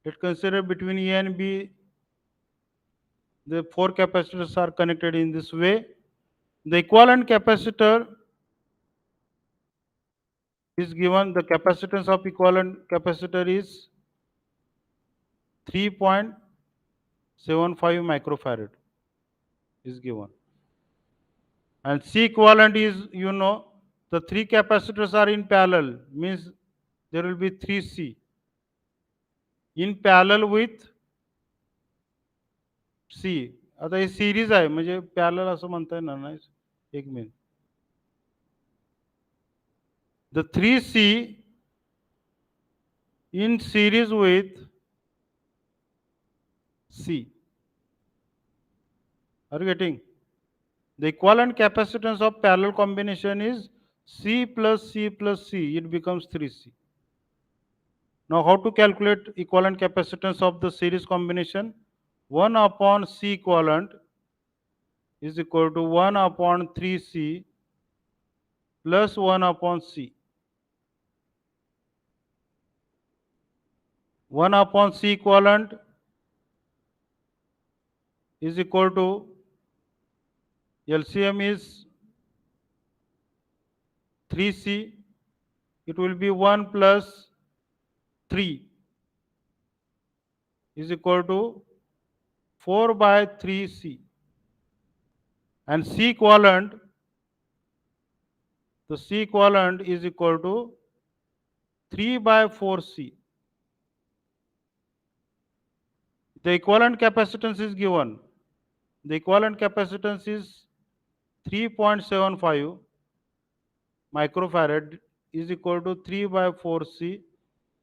Let's consider between A and B, the four capacitors are connected in this way. The equivalent capacitor is given, the capacitance of equivalent capacitor is 3.75 microfarad is given. And C equivalent is, the three capacitors are in parallel, means there will be 3C in parallel with C. आता हे series आहे म्हणजे parallel असं म्हणता येणार नाही. एक minute. The 3C in series with C. Are you getting? The equivalent capacitance of parallel combination is C plus C plus C. It becomes 3C. Now how to calculate equivalent capacitance of the series combination? 1 upon C equivalent is equal to 1 upon 3C plus 1 upon C. 1 upon C equivalent is equal to LCM is 3C. It will be 1 plus 3 is equal to 4 by 3C. And C equivalent The C equivalent is equal to 3 by 4C. The equivalent capacitance is given. The equivalent capacitance is 3.75 microfarad is equal to 3 by 4C.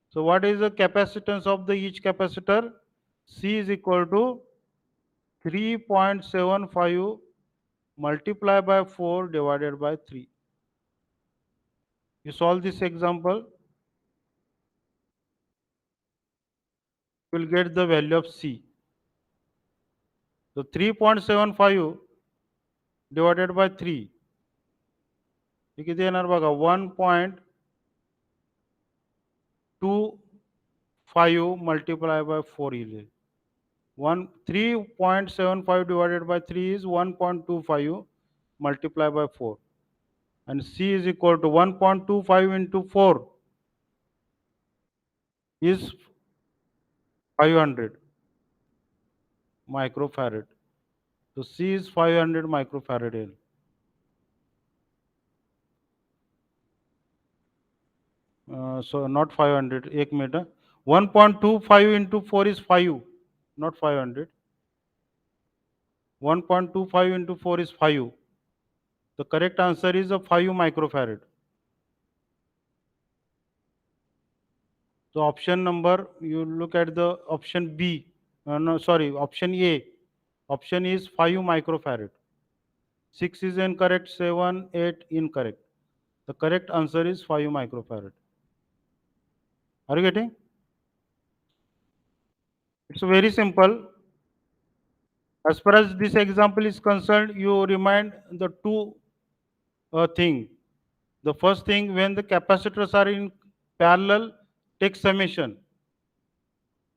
So what is the capacitance of the each capacitor? C is equal to 3.75 multiplied by 4 divided by 3. You solve this example, you will get the value of C. So 3.75 divided by 3. हे किती येणार बघा 1.25 multiplied by 4 येईल. 3.75 divided by 3 is 1.25 multiplied by 4. And C is equal to 1.25 into 4 is 500 microfarad. So C is 500 microfarad. So not 500. 1 meter. 1.25 into 4 is 5, not 500. 1.25 into 4 is 5. The correct answer is a 5 microfarad. So option number, you look at the option B. No, sorry, option A. Option is 5 microfarad. 6 is incorrect, 7, 8 incorrect. The correct answer is 5 microfarad. Are you getting? It's very simple. As far as this example is concerned, you remind the two thing. The first thing, when the capacitors are in parallel, take summation.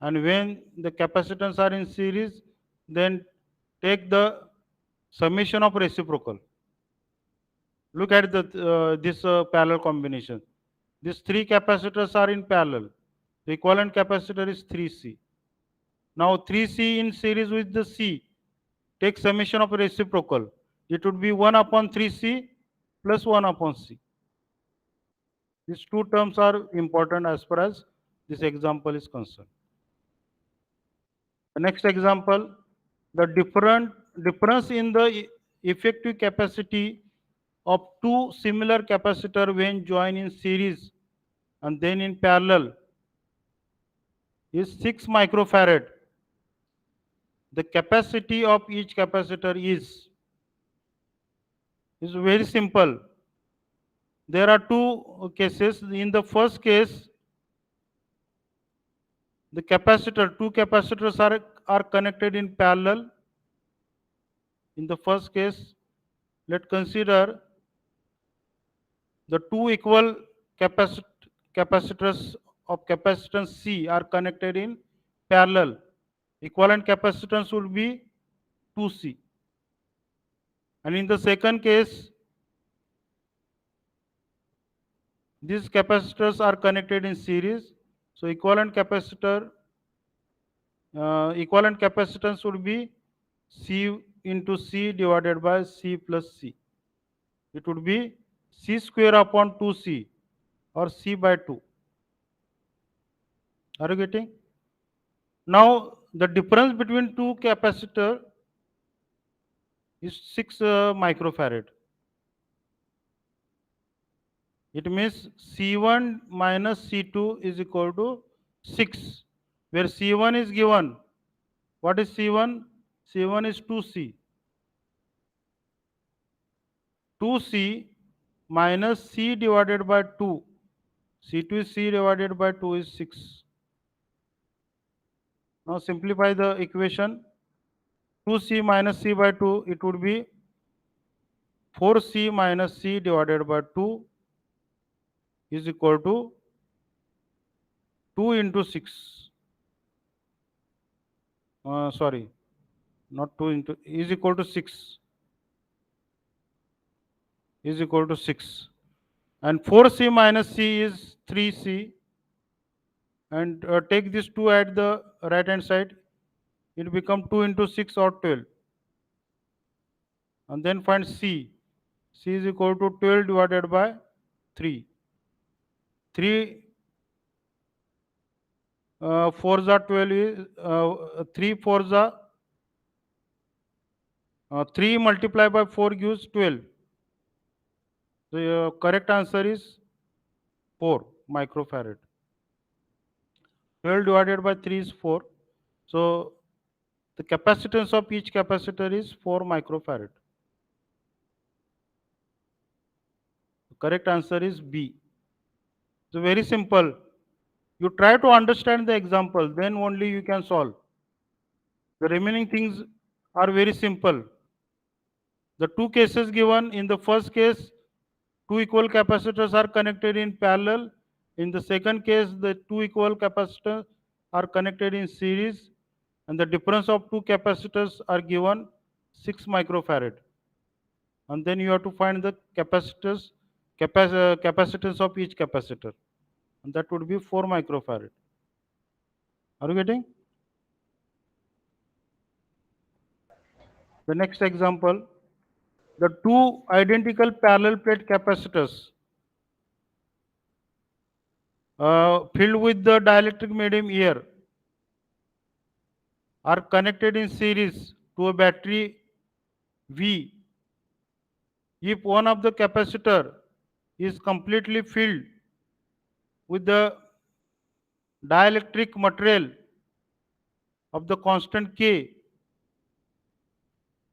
And when the capacitors are in series, then take the summation of reciprocal. Look at this parallel combination. These three capacitors are in parallel. The equivalent capacitor is 3C. Now 3C in series with the C. Take summation of reciprocal. It would be 1 upon 3C plus 1 upon C. These two terms are important as far as this example is concerned. The next example, the difference in the effective capacity of two similar capacitor when joined in series and then in parallel is 6 microfarad. The capacity of each capacitor is very simple. There are two cases. In the first case, the two capacitors are connected in parallel. In the first case, let's consider the two equal capacitors of capacitance C are connected in parallel. Equivalent capacitance would be 2C. And in the second case, these capacitors are connected in series. So equivalent capacitance would be C into C divided by C plus C. It would be C square upon 2C or C by 2. Are you getting? Now the difference between two capacitor is 6 microfarad. It means C1 minus C2 is equal to 6, where C1 is given. What is C1? C1 is 2C. 2C minus C divided by 2. C2 is C divided by 2 is 6. Now simplify the equation. 2C minus C by 2, it would be 4C minus C divided by 2 is equal to 2 into 6. Sorry, not 2 into, is equal to 6. Is equal to 6. And 4C minus C is 3C. And take this 2 at the right hand side. It become 2 into 6 or 12. And then find C. C is equal to 12 divided by 3. 3 4s are 12 is 3 4s are 3 multiplied by 4 gives 12. The correct answer is 4 microfarad. 12 divided by 3 is 4. So the capacitance of each capacitor is 4 microfarad. The correct answer is B. So very simple. You try to understand the example, then only you can solve. The remaining things are very simple. The two cases given, in the first case, two equal capacitors are connected in parallel. In the second case, the two equal capacitors are connected in series, and the difference of two capacitors are given 6 microfarad. And then you have to find the capacitance of each capacitor, and that would be 4 microfarad. Are you getting? The next example, the two identical parallel plate capacitors filled with the dielectric medium air are connected in series to a battery V. If one of the capacitor is completely filled with the dielectric material of the constant K,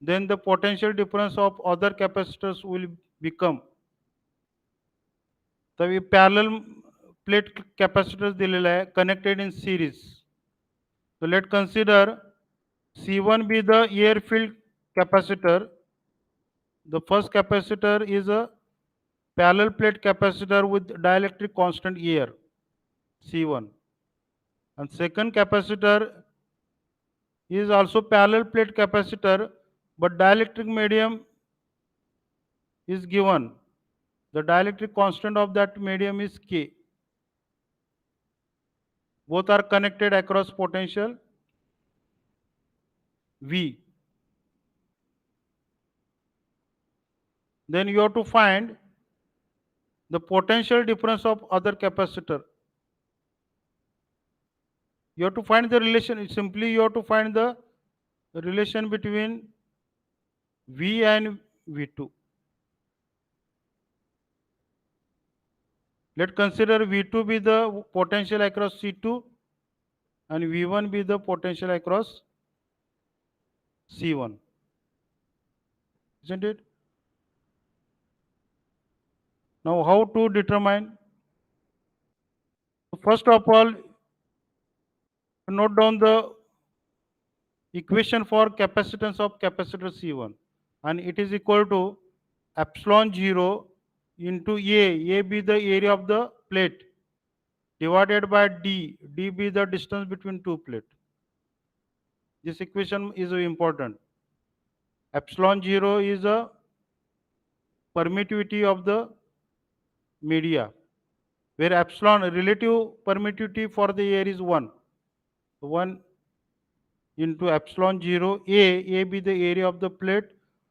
then the potential difference of other capacitors will become. तर हे parallel plate capacitors दिलेले आहे connected in series. So let consider C1 be the air filled capacitor. The first capacitor is a parallel plate capacitor with dielectric constant air C1, and second capacitor is also parallel plate capacitor but dielectric medium is given. The dielectric constant of that medium is K. Both are connected across potential V. Then you have to find the potential difference of other capacitor. You have to find the relation. Simply you have to find the relation between V and V2. Let's consider V2 be the potential across C2 and V1 be the potential across C1. Isn't it? Now how to determine? First of all, note down the equation for capacitance of capacitor C1, and it is equal to epsilon 0 into A be the area of the plate, divided by D be the distance between two plates. This equation is important. Epsilon 0 is a permittivity of the media, where epsilon relative permittivity for the air is 1. 1 into epsilon 0 A be the area of the plate,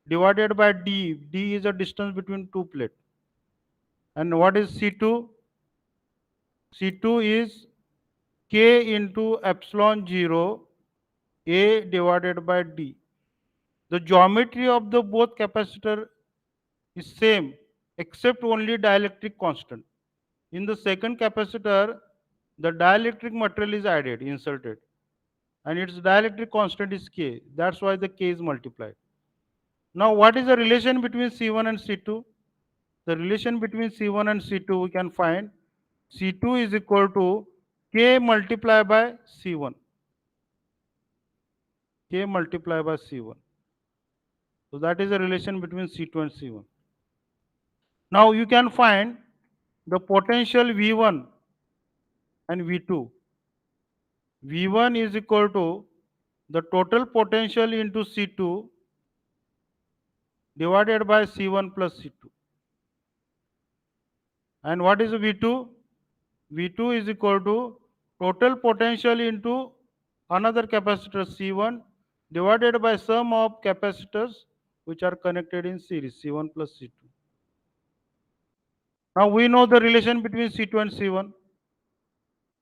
divided by D is the distance between two plates. And what is C2? C2 is K into epsilon 0 A divided by D. The geometry of the both capacitor is same except only dielectric constant. In the second capacitor, the dielectric material is added, inserted, and its dielectric constant is K. That's why the K is multiplied. Now, what is the relation between C1 and C2? The relation between C1 and C2 we can find. C2 is equal to K multiplied by C1. K multiplied by C1. So that is the relation between C2 and C1. Now you can find the potential V1 and V2. V1 is equal to the total potential into C2 divided by C1 plus C2. And what is V2? V2 is equal to total potential into another capacitor C1 divided by sum of capacitors which are connected in series C1 plus C2. Now we know the relation between C2 and C1.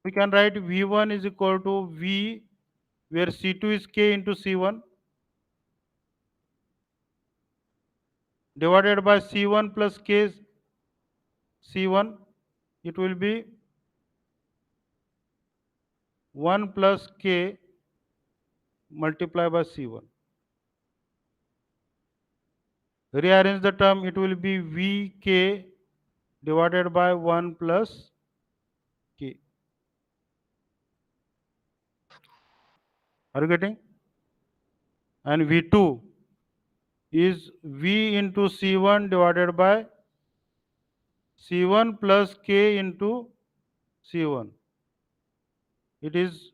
We can write V1 is equal to V, where C2 is K into C1, divided by C1 plus K C1. It will be 1 plus K multiplied by C1. Rearrange the term, it will be Vk divided by 1 plus K. Are you getting? And V2 is V into C1 divided by C1 plus K into C1. It is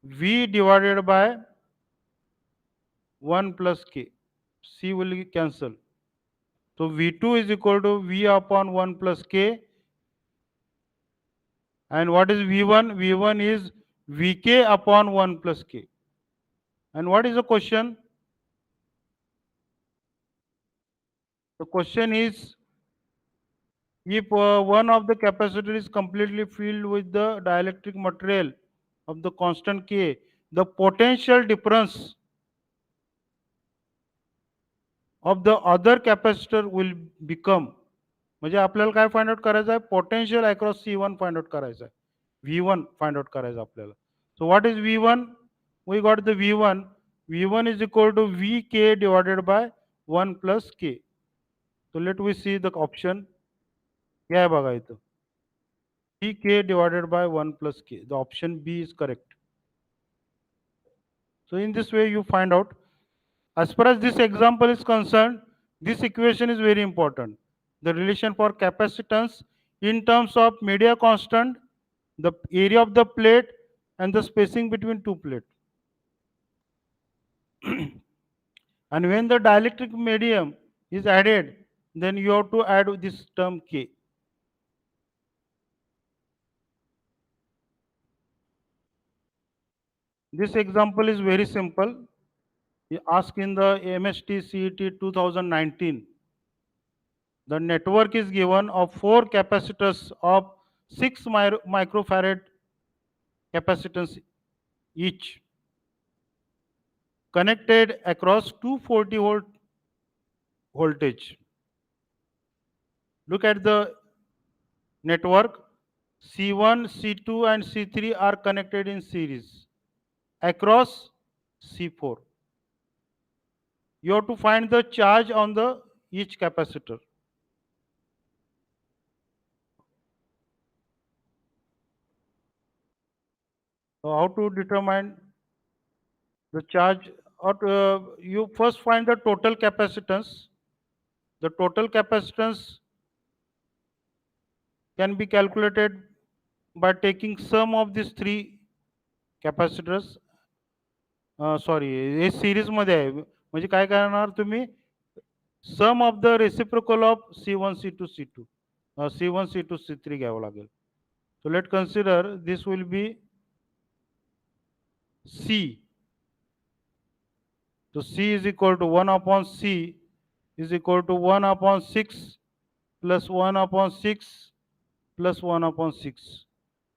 V divided by 1 plus K. C will cancel. So V2 is equal to V upon 1 plus K. And what is V1? V1 is Vk upon 1 plus K. And what is the question? The question is, if one of the capacitor is completely filled with the dielectric material of the constant K, the potential difference of the other capacitor will become, म्हणजे आपल्याला काय find out करायचं आहे, potential across C1 find out करायचं आहे, V1 find out करायचं आपल्याला. So what is V1? We got the V1. V1 is equal to Vk divided by 1 plus K. So let we see the option. काय आहे बघा इथं, Vk divided by 1 plus K. The option B is correct. So in this way you find out. As far as this example is concerned, this equation is very important. The relation for capacitance in terms of media constant, the area of the plate, and the spacing between two plates. And when the dielectric medium is added, then you have to add this term K. This example is very simple. Asked in the MST CET 2019. The network is given of 4 capacitors of 6 microfarad capacitance each, connected across 240 volt voltage. Look at the network. C1, C2 and C3 are connected in series across C4. You have to find the charge on the each capacitor. So how to determine the charge? Or you first find the total capacitance. The total capacitance can be calculated by taking sum of these 3 capacitors. Sorry, हे सिरीजमध्ये आहे, म्हणजे काय करणार तुम्ही, sum of the reciprocal of C1 C2 C2 C1 C2 C3 घ्यावं लागेल. So let consider this will be C. So C is equal to 1 upon C is equal to 1 upon 6 plus 1 upon 6 plus 1 upon 6.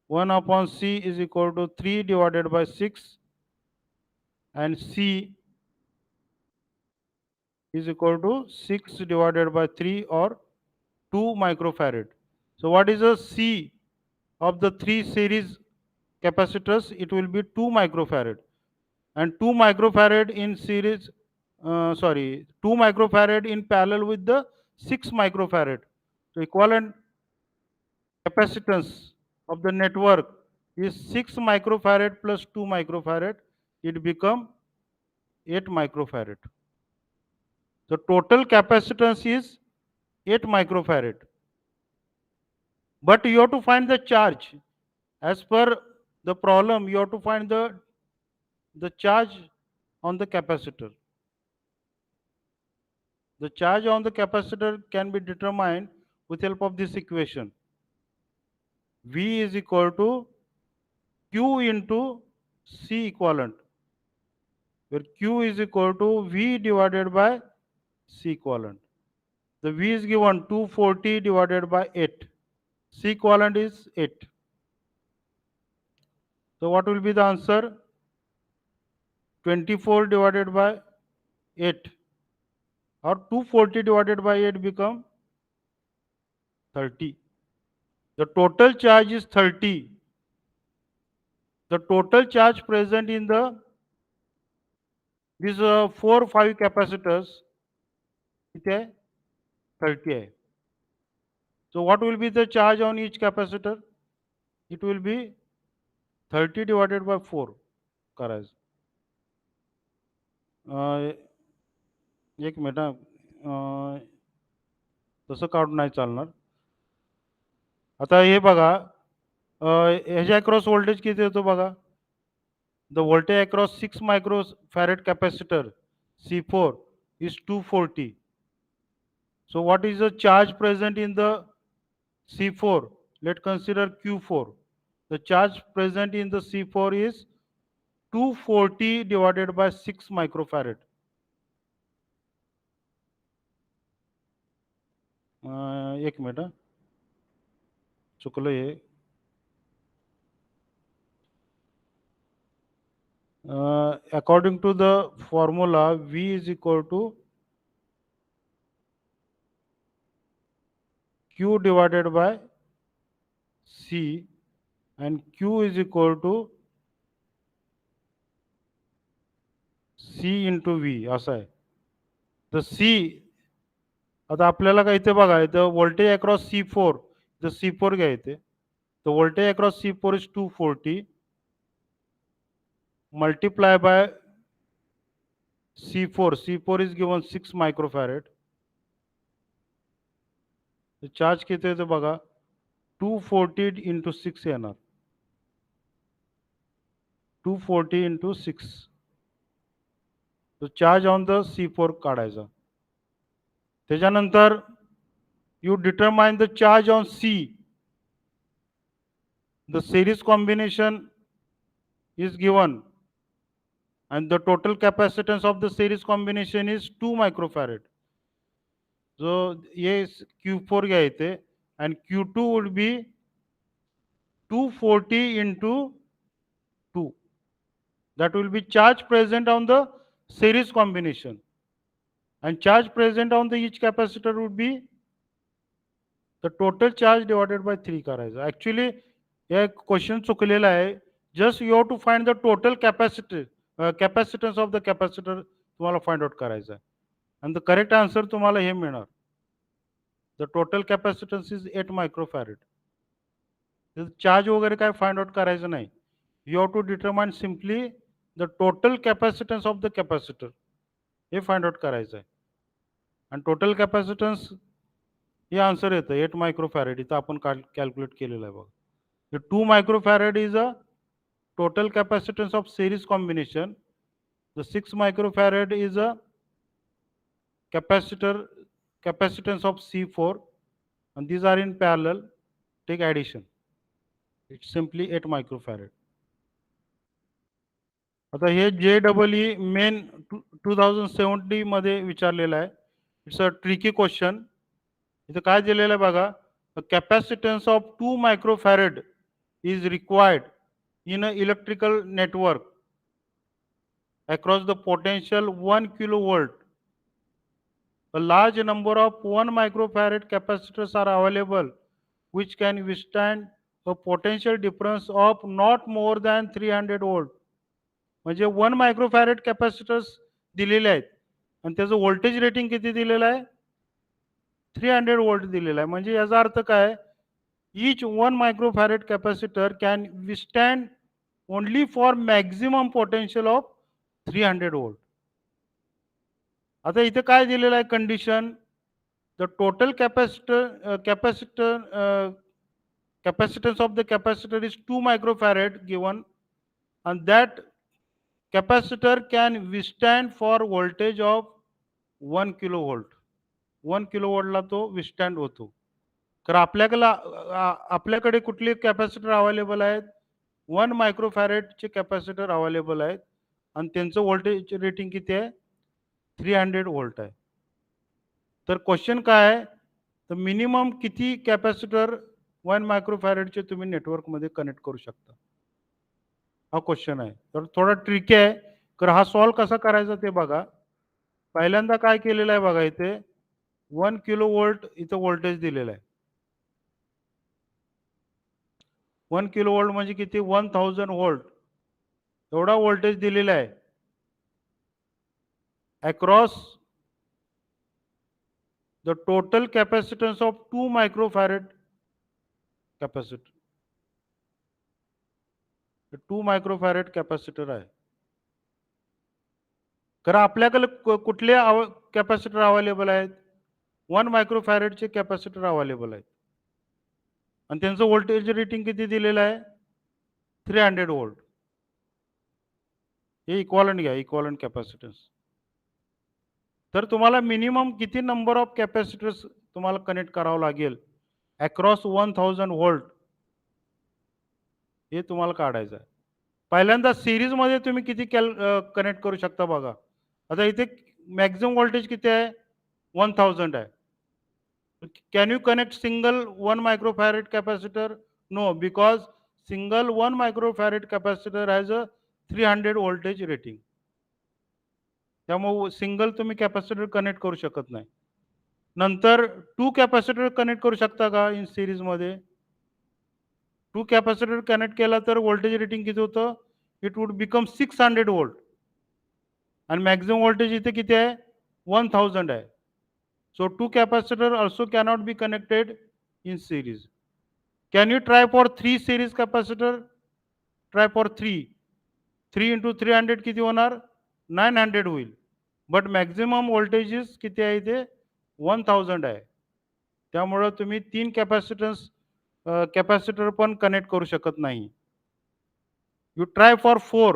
1 upon C is equal to 3 divided by 6, and C is equal to 6 divided by 3 or 2 microfarad. So what is the C of the 3 series capacitors? It will be 2 microfarad, and 2 microfarad in series, 2 microfarad in parallel with the 6 microfarad. So equivalent capacitance of the network is 6 microfarad plus 2 microfarad. It become 8 microfarad. The total capacitance is 8 microfarad. But you have to find the charge. As per the problem, you have to find the charge on the capacitor. The charge on the capacitor can be determined with help of this equation. V is equal to Q into C equivalent, where Q is equal to V divided by C equivalent. The V is given 240 divided by 8. C equivalent is 8. So what will be the answer? 24 divided by 8, or 240 divided by 8 become 30. The total charge is 30. The total charge present in these 4 5 capacitors किती आहे? 30 आहे. So what will be the charge on each capacitor? It will be 30 divided by 4 करायचं. एक minute तसं काढून नाही चालणार. आता हे बघा, ह्याच्या अक्रॉस व्होल्टेज किती येतो बघा. The voltage across 6 microfarad capacitor C4 is 240. So what is the charge present in the C4? Let's consider Q4. The charge present in the C4 is 240 divided by 6 microfarad. एक minute, चुकलं हे. According to the formula, V is equal to Q divided by C, and Q is equal to C into V असं आहे. तर C, आता आपल्याला काय इथे बघा, इथं व्होल्टेज अक्रॉस C4, तर C4 घ्या इथे. The voltage across C4 is 240 multiply by C4. C4 is given 6 microfarad. The charge किती येते बघा, 240 into 6 येणार. 240 into 6. So charge on the C4 काढायचा. त्याच्यानंतर you determine the charge on C. The series combination is given, and the total capacitance of the series combination is 2 microfarad. So ये Q4 घ्या इथे, and Q2 would be 240 into 2. That will be charge present on the series combination, and charge present on the each capacitor would be the total charge divided by 3 करायचं. Actually हे question चुकलेला आहे. Just you have to find the total capacitance of the capacitor तुम्हाला find out करायचं आहे, आणि the correct answer तुम्हाला हे मिळणार. The total capacitance is 8 microfarad. Charge वगैरे काय फाइंड आउट करायचं नाही. You have to determine simply the total capacitance of the capacitor, हे फाइंड आउट करायचं आहे. आणि टोटल कॅपॅसिटन्स हे आन्सर येतं 8 मायक्रोफॅरेड. इथं आपण कॅल्क्युलेट केलेलं आहे बघा. The 2 microfarad is a total capacitance of series combination. The 6 microfarad is a capacitance of C4, and these are in parallel. Take addition. It's simply 8 microfarad. आता हे JEE main 2070 मध्ये विचारलेलं आहे. It's a tricky question. इथं काय दिलेलं आहे बघा, capacitance of 2 microfarad is required in an electrical network across the potential 1 kilovolt. A large number of 1 microfarad capacitors are available which can withstand a potential difference of not more than 300 volt. म्हणजे 1 microfarad capacitors दिलेले आहेत, आणि त्याचं voltage rating किती दिलेलं आहे, 300 volt दिलेला आहे. म्हणजे याचा अर्थ काय, each 1 microfarad capacitor can withstand only for maximum potential of 300 volt. आता इथे काय दिलेलं आहे condition, the total capacitance of the capacitor is 2 microfarad given, and that capacitor can withstand for voltage of 1 kilovolt. 1 kilovolt ला तो withstand होतो. तर आपल्याकडे कुठले कॅपॅसिटर अवेलेबल आहेत, 1 मायक्रोफॅरेडचे कॅपॅसिटर अवेलेबल आहेत, आणि त्यांचं व्होल्टेज रेटिंग किती आहे, 300 वोल्ट आहे. तर क्वेश्चन काय आहे, तर मिनिमम किती कॅपॅसिटर 1 मायक्रोफॅरेडचे तुम्ही नेटवर्कमध्ये कनेक्ट करू शकता, हा क्वेश्चन आहे. तर थोडा ट्रिकी आहे. तर हा सॉल्व्ह कसा करायचा ते बघा. पहिल्यांदा काय केलेलं आहे बघा, इथे 1 किलो व्होल्ट इथं व्होल्टेज दिलेलं आहे. 1 किलो व्होल्ट म्हणजे किती, 1000 व्होल्ट एवढा व्होल्टेज दिलेला आहे. Across the total capacitance of 2 microfarad capacitor. 2 microfarad capacitor आहे. कारण आपल्याकडे कुठले कॅपॅसिटर अवेलेबल आहेत, 1 मायक्रोफॅरेडचे कॅपॅसिटर अवेलेबल आहेत. आणि त्यांचं व्होल्टेज रेटिंग किती दिलेलं आहे, 300 व्होल्ट. हे इक्वॉलंट घ्या, इक्वॉलंट कॅपॅसिटन्स. तर तुम्हाला मिनिमम किती नंबर ऑफ कॅपॅसिटर्स तुम्हाला कनेक्ट करावं लागेल अक्रॉस 1000 व्होल्ट, हे तुम्हाला काढायचं आहे. पहिल्यांदा सीरीजमध्ये तुम्ही किती कनेक्ट करू शकता बघा. आता इथे मॅक्सिमम व्होल्टेज किती आहे, 1000 आहे. Can you connect single 1 microfarad capacitor? No, because single 1 microfarad capacitor has a 300 voltage rating. त्यामुळे सिंगल तुम्ही कॅपॅसिटर कनेक्ट करू शकत नाही. नंतर 2 कॅपॅसिटर कनेक्ट करू शकता का इन सीरीजमध्ये? 2 कॅपॅसिटर कनेक्ट केला तर व्होल्टेज रेटिंग किती होतं? It would become 600 volt. आणि मॅक्सिमम व्होल्टेज इथे किती आहे? 1000 आहे. So 2 capacitor also cannot be connected in series. Can you try for 3 series capacitor? Try for 3. 3 into 300 किती होणार? 900 होईल. बट मॅक्सिमम व्होल्टेजेस किती आहे इथे? 1000 आहे. त्यामुळं तुम्ही 3 कॅपॅसिटर पण कनेक्ट करू शकत नाही. You try for 4.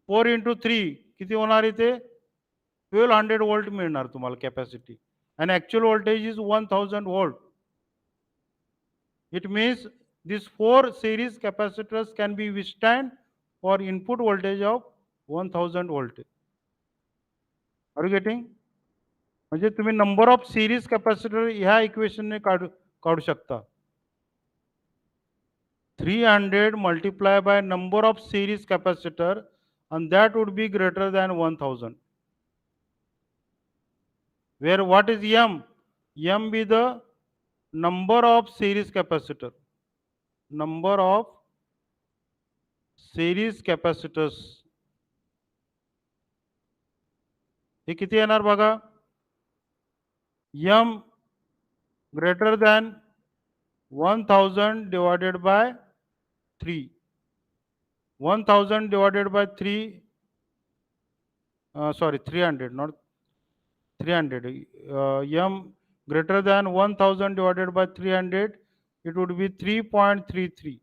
4 into 3 किती होणार इथे? 1200 व्होल्ट मिळणार तुम्हाला कॅपॅसिटी. आणि actual voltage is 1000 volt. It means these 4 series capacitors can be withstand for input voltage of 1000 volt. Are you getting? म्हणजे तुम्ही नंबर ऑफ सीरीज कॅपॅसिटर ह्या इक्वेशनने काढू शकता. 300 multiply by number of series capacitor and that would be greater than 1000. Where what is M? M be the number of series capacitor. Number of series capacitors. हे किती येणार बघा? M greater than 1000 divided by 3. 1000 divided by 3, sorry, 300, not 300. M greater than 1000 divided by 300, it would be 3.33.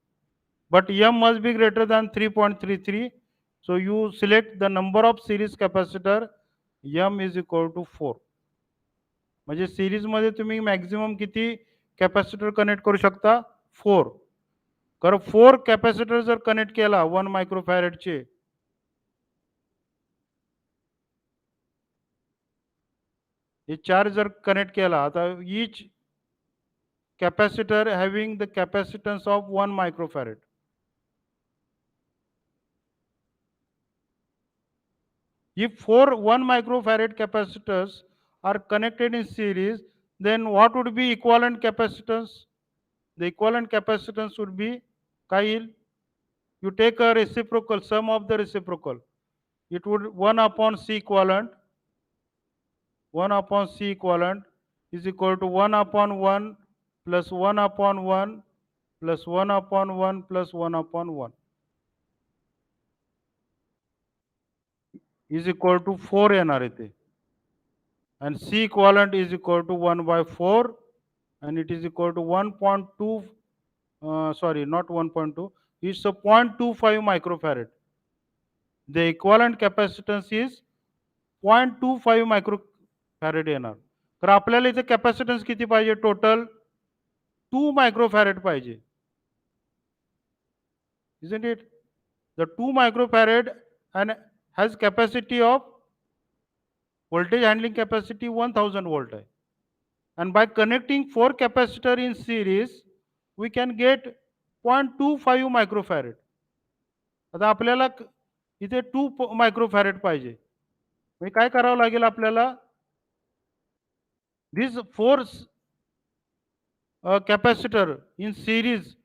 But M must be greater than 3.33. So you select the number of series capacitor, M is equal to 4. म्हणजे सीरीजमध्ये तुम्ही maximum किती capacitor connect करू शकता? 4. कारण 4 capacitor जर connect केला 1 मायक्रोफॅरेडचे, हे 4 जर connect केला, आता each capacitor having the capacitance of 1 microfarad. If 4 1 microfarad capacitors are connected in series, then what would be equivalent capacitance? The equivalent capacitance would be, काय येईल? You take a reciprocal, sum of the reciprocal. It would 1 upon C equivalent, 1 upon C equivalent is equal to 1 upon 1 plus 1 upon 1 plus 1 upon 1 plus 1 upon 1 is equal to 4 येणार इथे. And C equivalent is equal to 1 by 4 and it is equal to 1.2, sorry, not 1.2, it's a 0.25 microfarad. The equivalent capacitance is 0.25 microfarad येणार. तर आपल्याला इथे capacitance किती पाहिजे total? 2 microfarad पाहिजे. Isn't it? The 2 microfarad and has capacity of voltage handling capacity 1000 volt आहे. And by connecting 4 capacitor in series, we can get 0.25 microfarad. आता आपल्याला इथे 2 मायक्रोफॅरेड पाहिजे. म्हणजे काय करावं लागेल आपल्याला? These 4 capacitor in series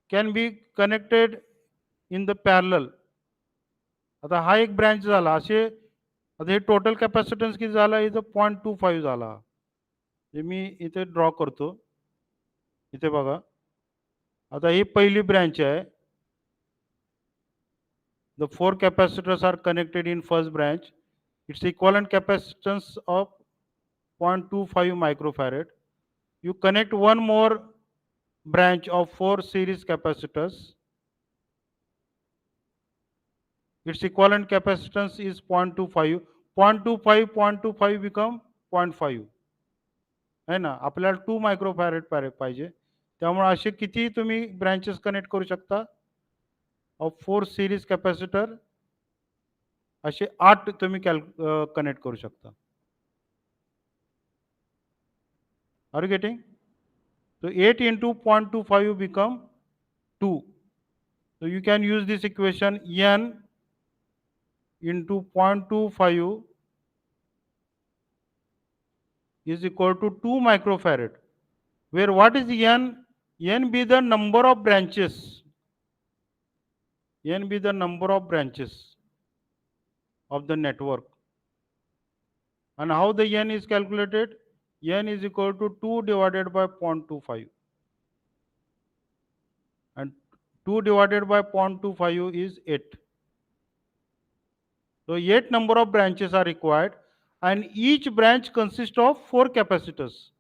can be connected in the parallel. आता हा एक ब्रँच झाला. असे आता हे टोटल कॅपॅसिटन्स किती झाला? इथं 0.25 झाला. हे मी इथे ड्रॉ करतो. इथे बघा. आता ही पहिली ब्रँच आहे. The 4 capacitors are connected in first branch. Its equivalent capacitance of 0.25 microfarad. You connect one more branch of 4 series capacitors. Its equivalent capacitance is 0.25. 0.25, 0.25 become 0.5. है ना? आपल्याला 2 मायक्रोफॅरेड पाहिजे. त्यामुळे असे किती तुम्ही ब्रँचेस कनेक्ट करू शकता? ऑफ 4 सीरीज कॅपॅसिटर असे 8 तुम्ही कनेक्ट करू शकता. Are you getting? So 8 into 0.25 become 2. So you can use this equation n into 0.25 is equal to 2 microfarad. Where what is n? N be the number of branches. N be the number of branches of the network. And how the n is calculated? N is equal to 2 divided by 0.25. And 2 divided by 0.25 is 8. So 8 number of branches are required, and each branch consists of 4 capacitors.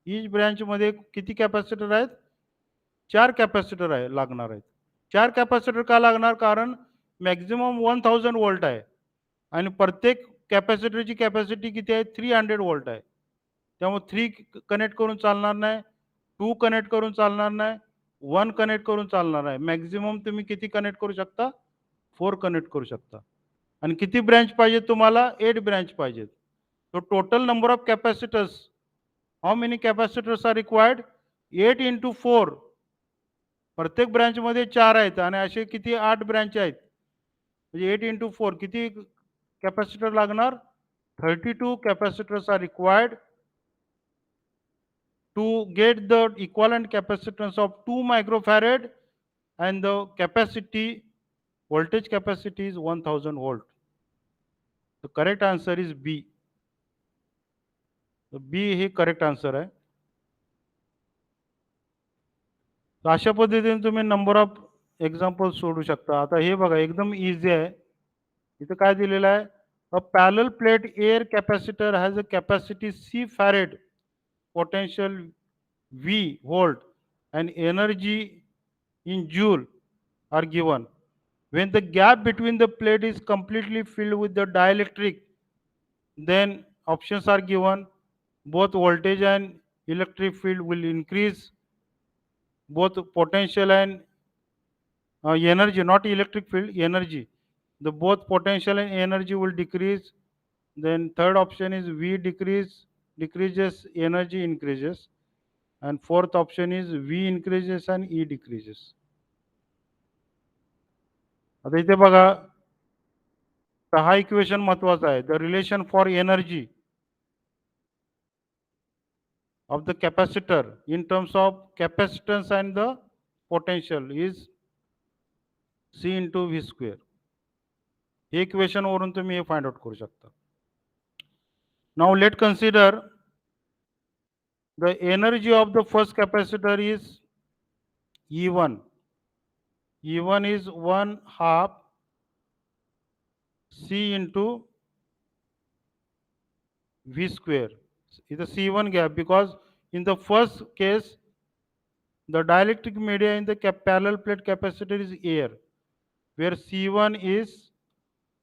Each branch मध्ये किती capacitor आहेत? 4 capacitor आहे लागणार आहेत. 4 capacitor का लागणार? कारण maximum 1000 volt आहे आणि प्रत्येक कॅपॅसिटरची कॅपॅसिटी किती आहे? 300 व्होल्ट आहे. त्यामुळे 3 कनेक्ट करून चालणार नाही, 2 कनेक्ट करून चालणार नाही, 1 कनेक्ट करून चालणार आहे. मॅक्झिमम तुम्ही किती कनेक्ट करू शकता? 4 कनेक्ट करू शकता. आणि किती ब्रँच पाहिजे तुम्हाला? 8 ब्रँच पाहिजेत. So total number of capacitors, how many capacitors are required? 8 into 4. प्रत्येक ब्रँचमध्ये 4 आहेत आणि असे किती 8 ब्रँच आहेत. म्हणजे 8 into 4 किती कॅपॅसिटर लागणार? 32 capacitors are required to get the equivalent capacitance of 2 microfarad, and the capacity, voltage capacity is 1000 volt. The correct answer is B. So B हे करेक्ट आन्सर आहे. तर अशा पद्धतीने तुम्ही नंबर ऑफ एक्झाम्पल सोडू शकता. आता हे बघा एकदम इझी आहे. इथं काय दिलेलं आहे? A parallel plate air capacitor has a capacity C farad, potential V volt, and energy in joule are given. When the gap between the plate is completely filled with the dielectric, then options are given. Both voltage and electric field will increase. Both potential and energy, not electric field, energy. The both potential and energy will decrease. Then third option is V decreases, energy increases. And fourth option is V increases and E decreases. आता इथे बघा, तर हा equation महत्वाचा आहे. The relation for energy of the capacitor in terms of capacitance and the potential is C into V square. Hey equation वरून तुम्ही हे find out करू शकता. Now let consider the energy of the first capacitor is E1. E1 is 1/2 C into V square. Is the C1 gap, because in the first case the dielectric media in the parallel plate capacitor is air, where C1 is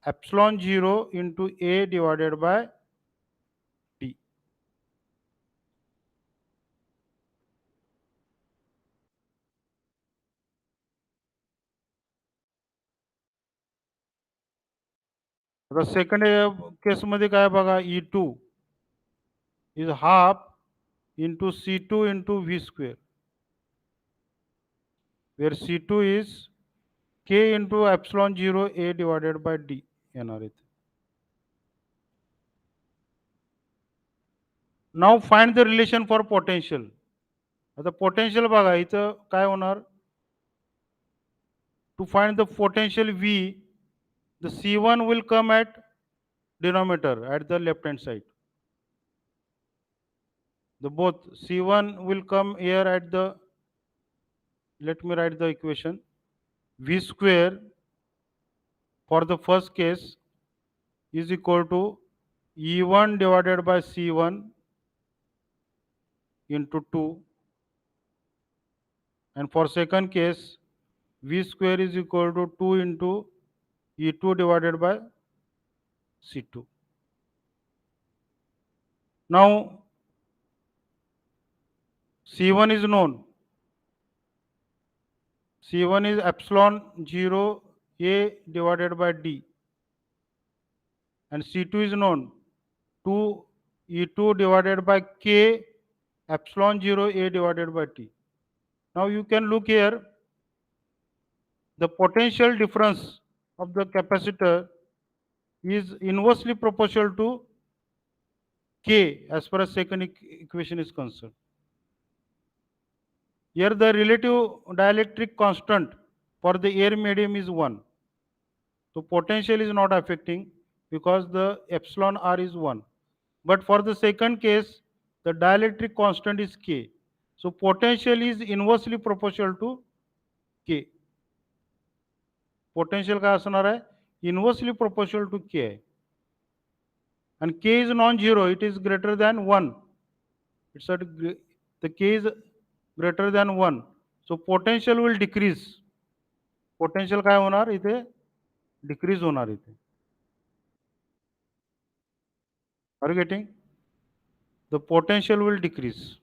epsilon 0 into A divided by T. आता second केसमध्ये काय बघा, E2 is half into C2 into V square, where C2 is K into epsilon 0 A divided by D येणार इथे. Now find the relation for potential. आता potential बघा इथं काय होणार, to find the potential V, the C1 will come at denominator at the left hand side. The both C1 will come here at the, let me write the equation, V square for the first case is equal to E1 divided by C1 into 2, and for second case V square is equal to 2 into E2 divided by C2. Now C1 is known. C1 is epsilon 0 A divided by D, and C2 is known, 2 E2 divided by K epsilon 0 A divided by T. Now you can look here, the potential difference of the capacitor is inversely proportional to K as far as second equation is concerned. Here the relative dielectric constant for the air medium is 1. So potential is not affecting because the epsilon r is 1. But for the second case, the dielectric constant is K. So potential is inversely proportional to K. Potential काय असणार आहे, inversely proportional to K आहे. And K is non-zero, it is greater than 1. It's at the K is greater than 1. So potential will decrease. Potential काय होणार इथे, decrease होणार इथे. Are you getting? The potential will decrease.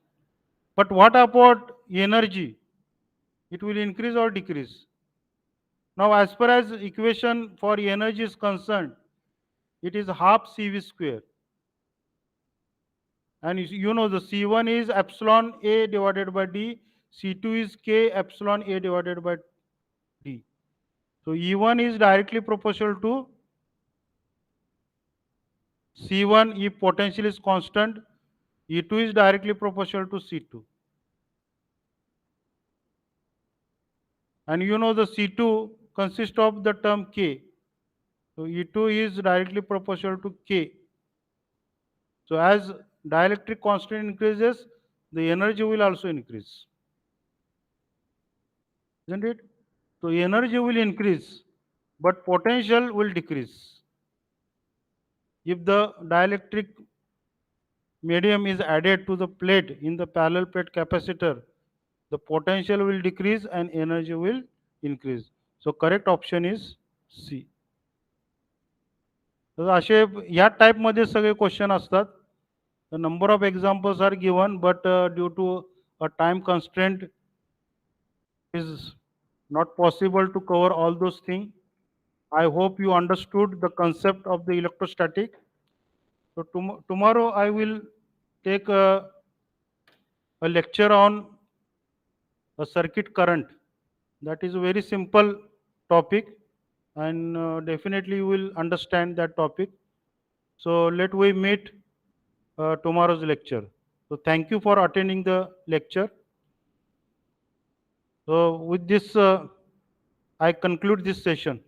But what about energy? It will increase or decrease? Now as far as equation for energy is concerned, it is half CV square. And you know the C1 is epsilon A divided by D, C2 is K epsilon A divided by D. So E1 is directly proportional to C1 if potential is constant, E2 is directly proportional to C2. And you know the C2 consists of the term K. So E2 is directly proportional to K. So as dielectric constant increases, the energy will also increase. Isn't it? So energy will increase, but potential will decrease. If the dielectric medium is added to the plate in the parallel plate capacitor, the potential will decrease and energy will increase. So correct option is C. तर असे ह्या टाईपमध्ये सगळे question असतात. The number of examples are given, but due to a time constraint, is not possible to cover all those things. I hope you understood the concept of the electrostatic. So tomorrow I will take a lecture on a circuit current. That is a very simple topic, and definitely you will understand that topic. So let we meet tomorrow's lecture. So thank you for attending the lecture. So with this, I conclude this session.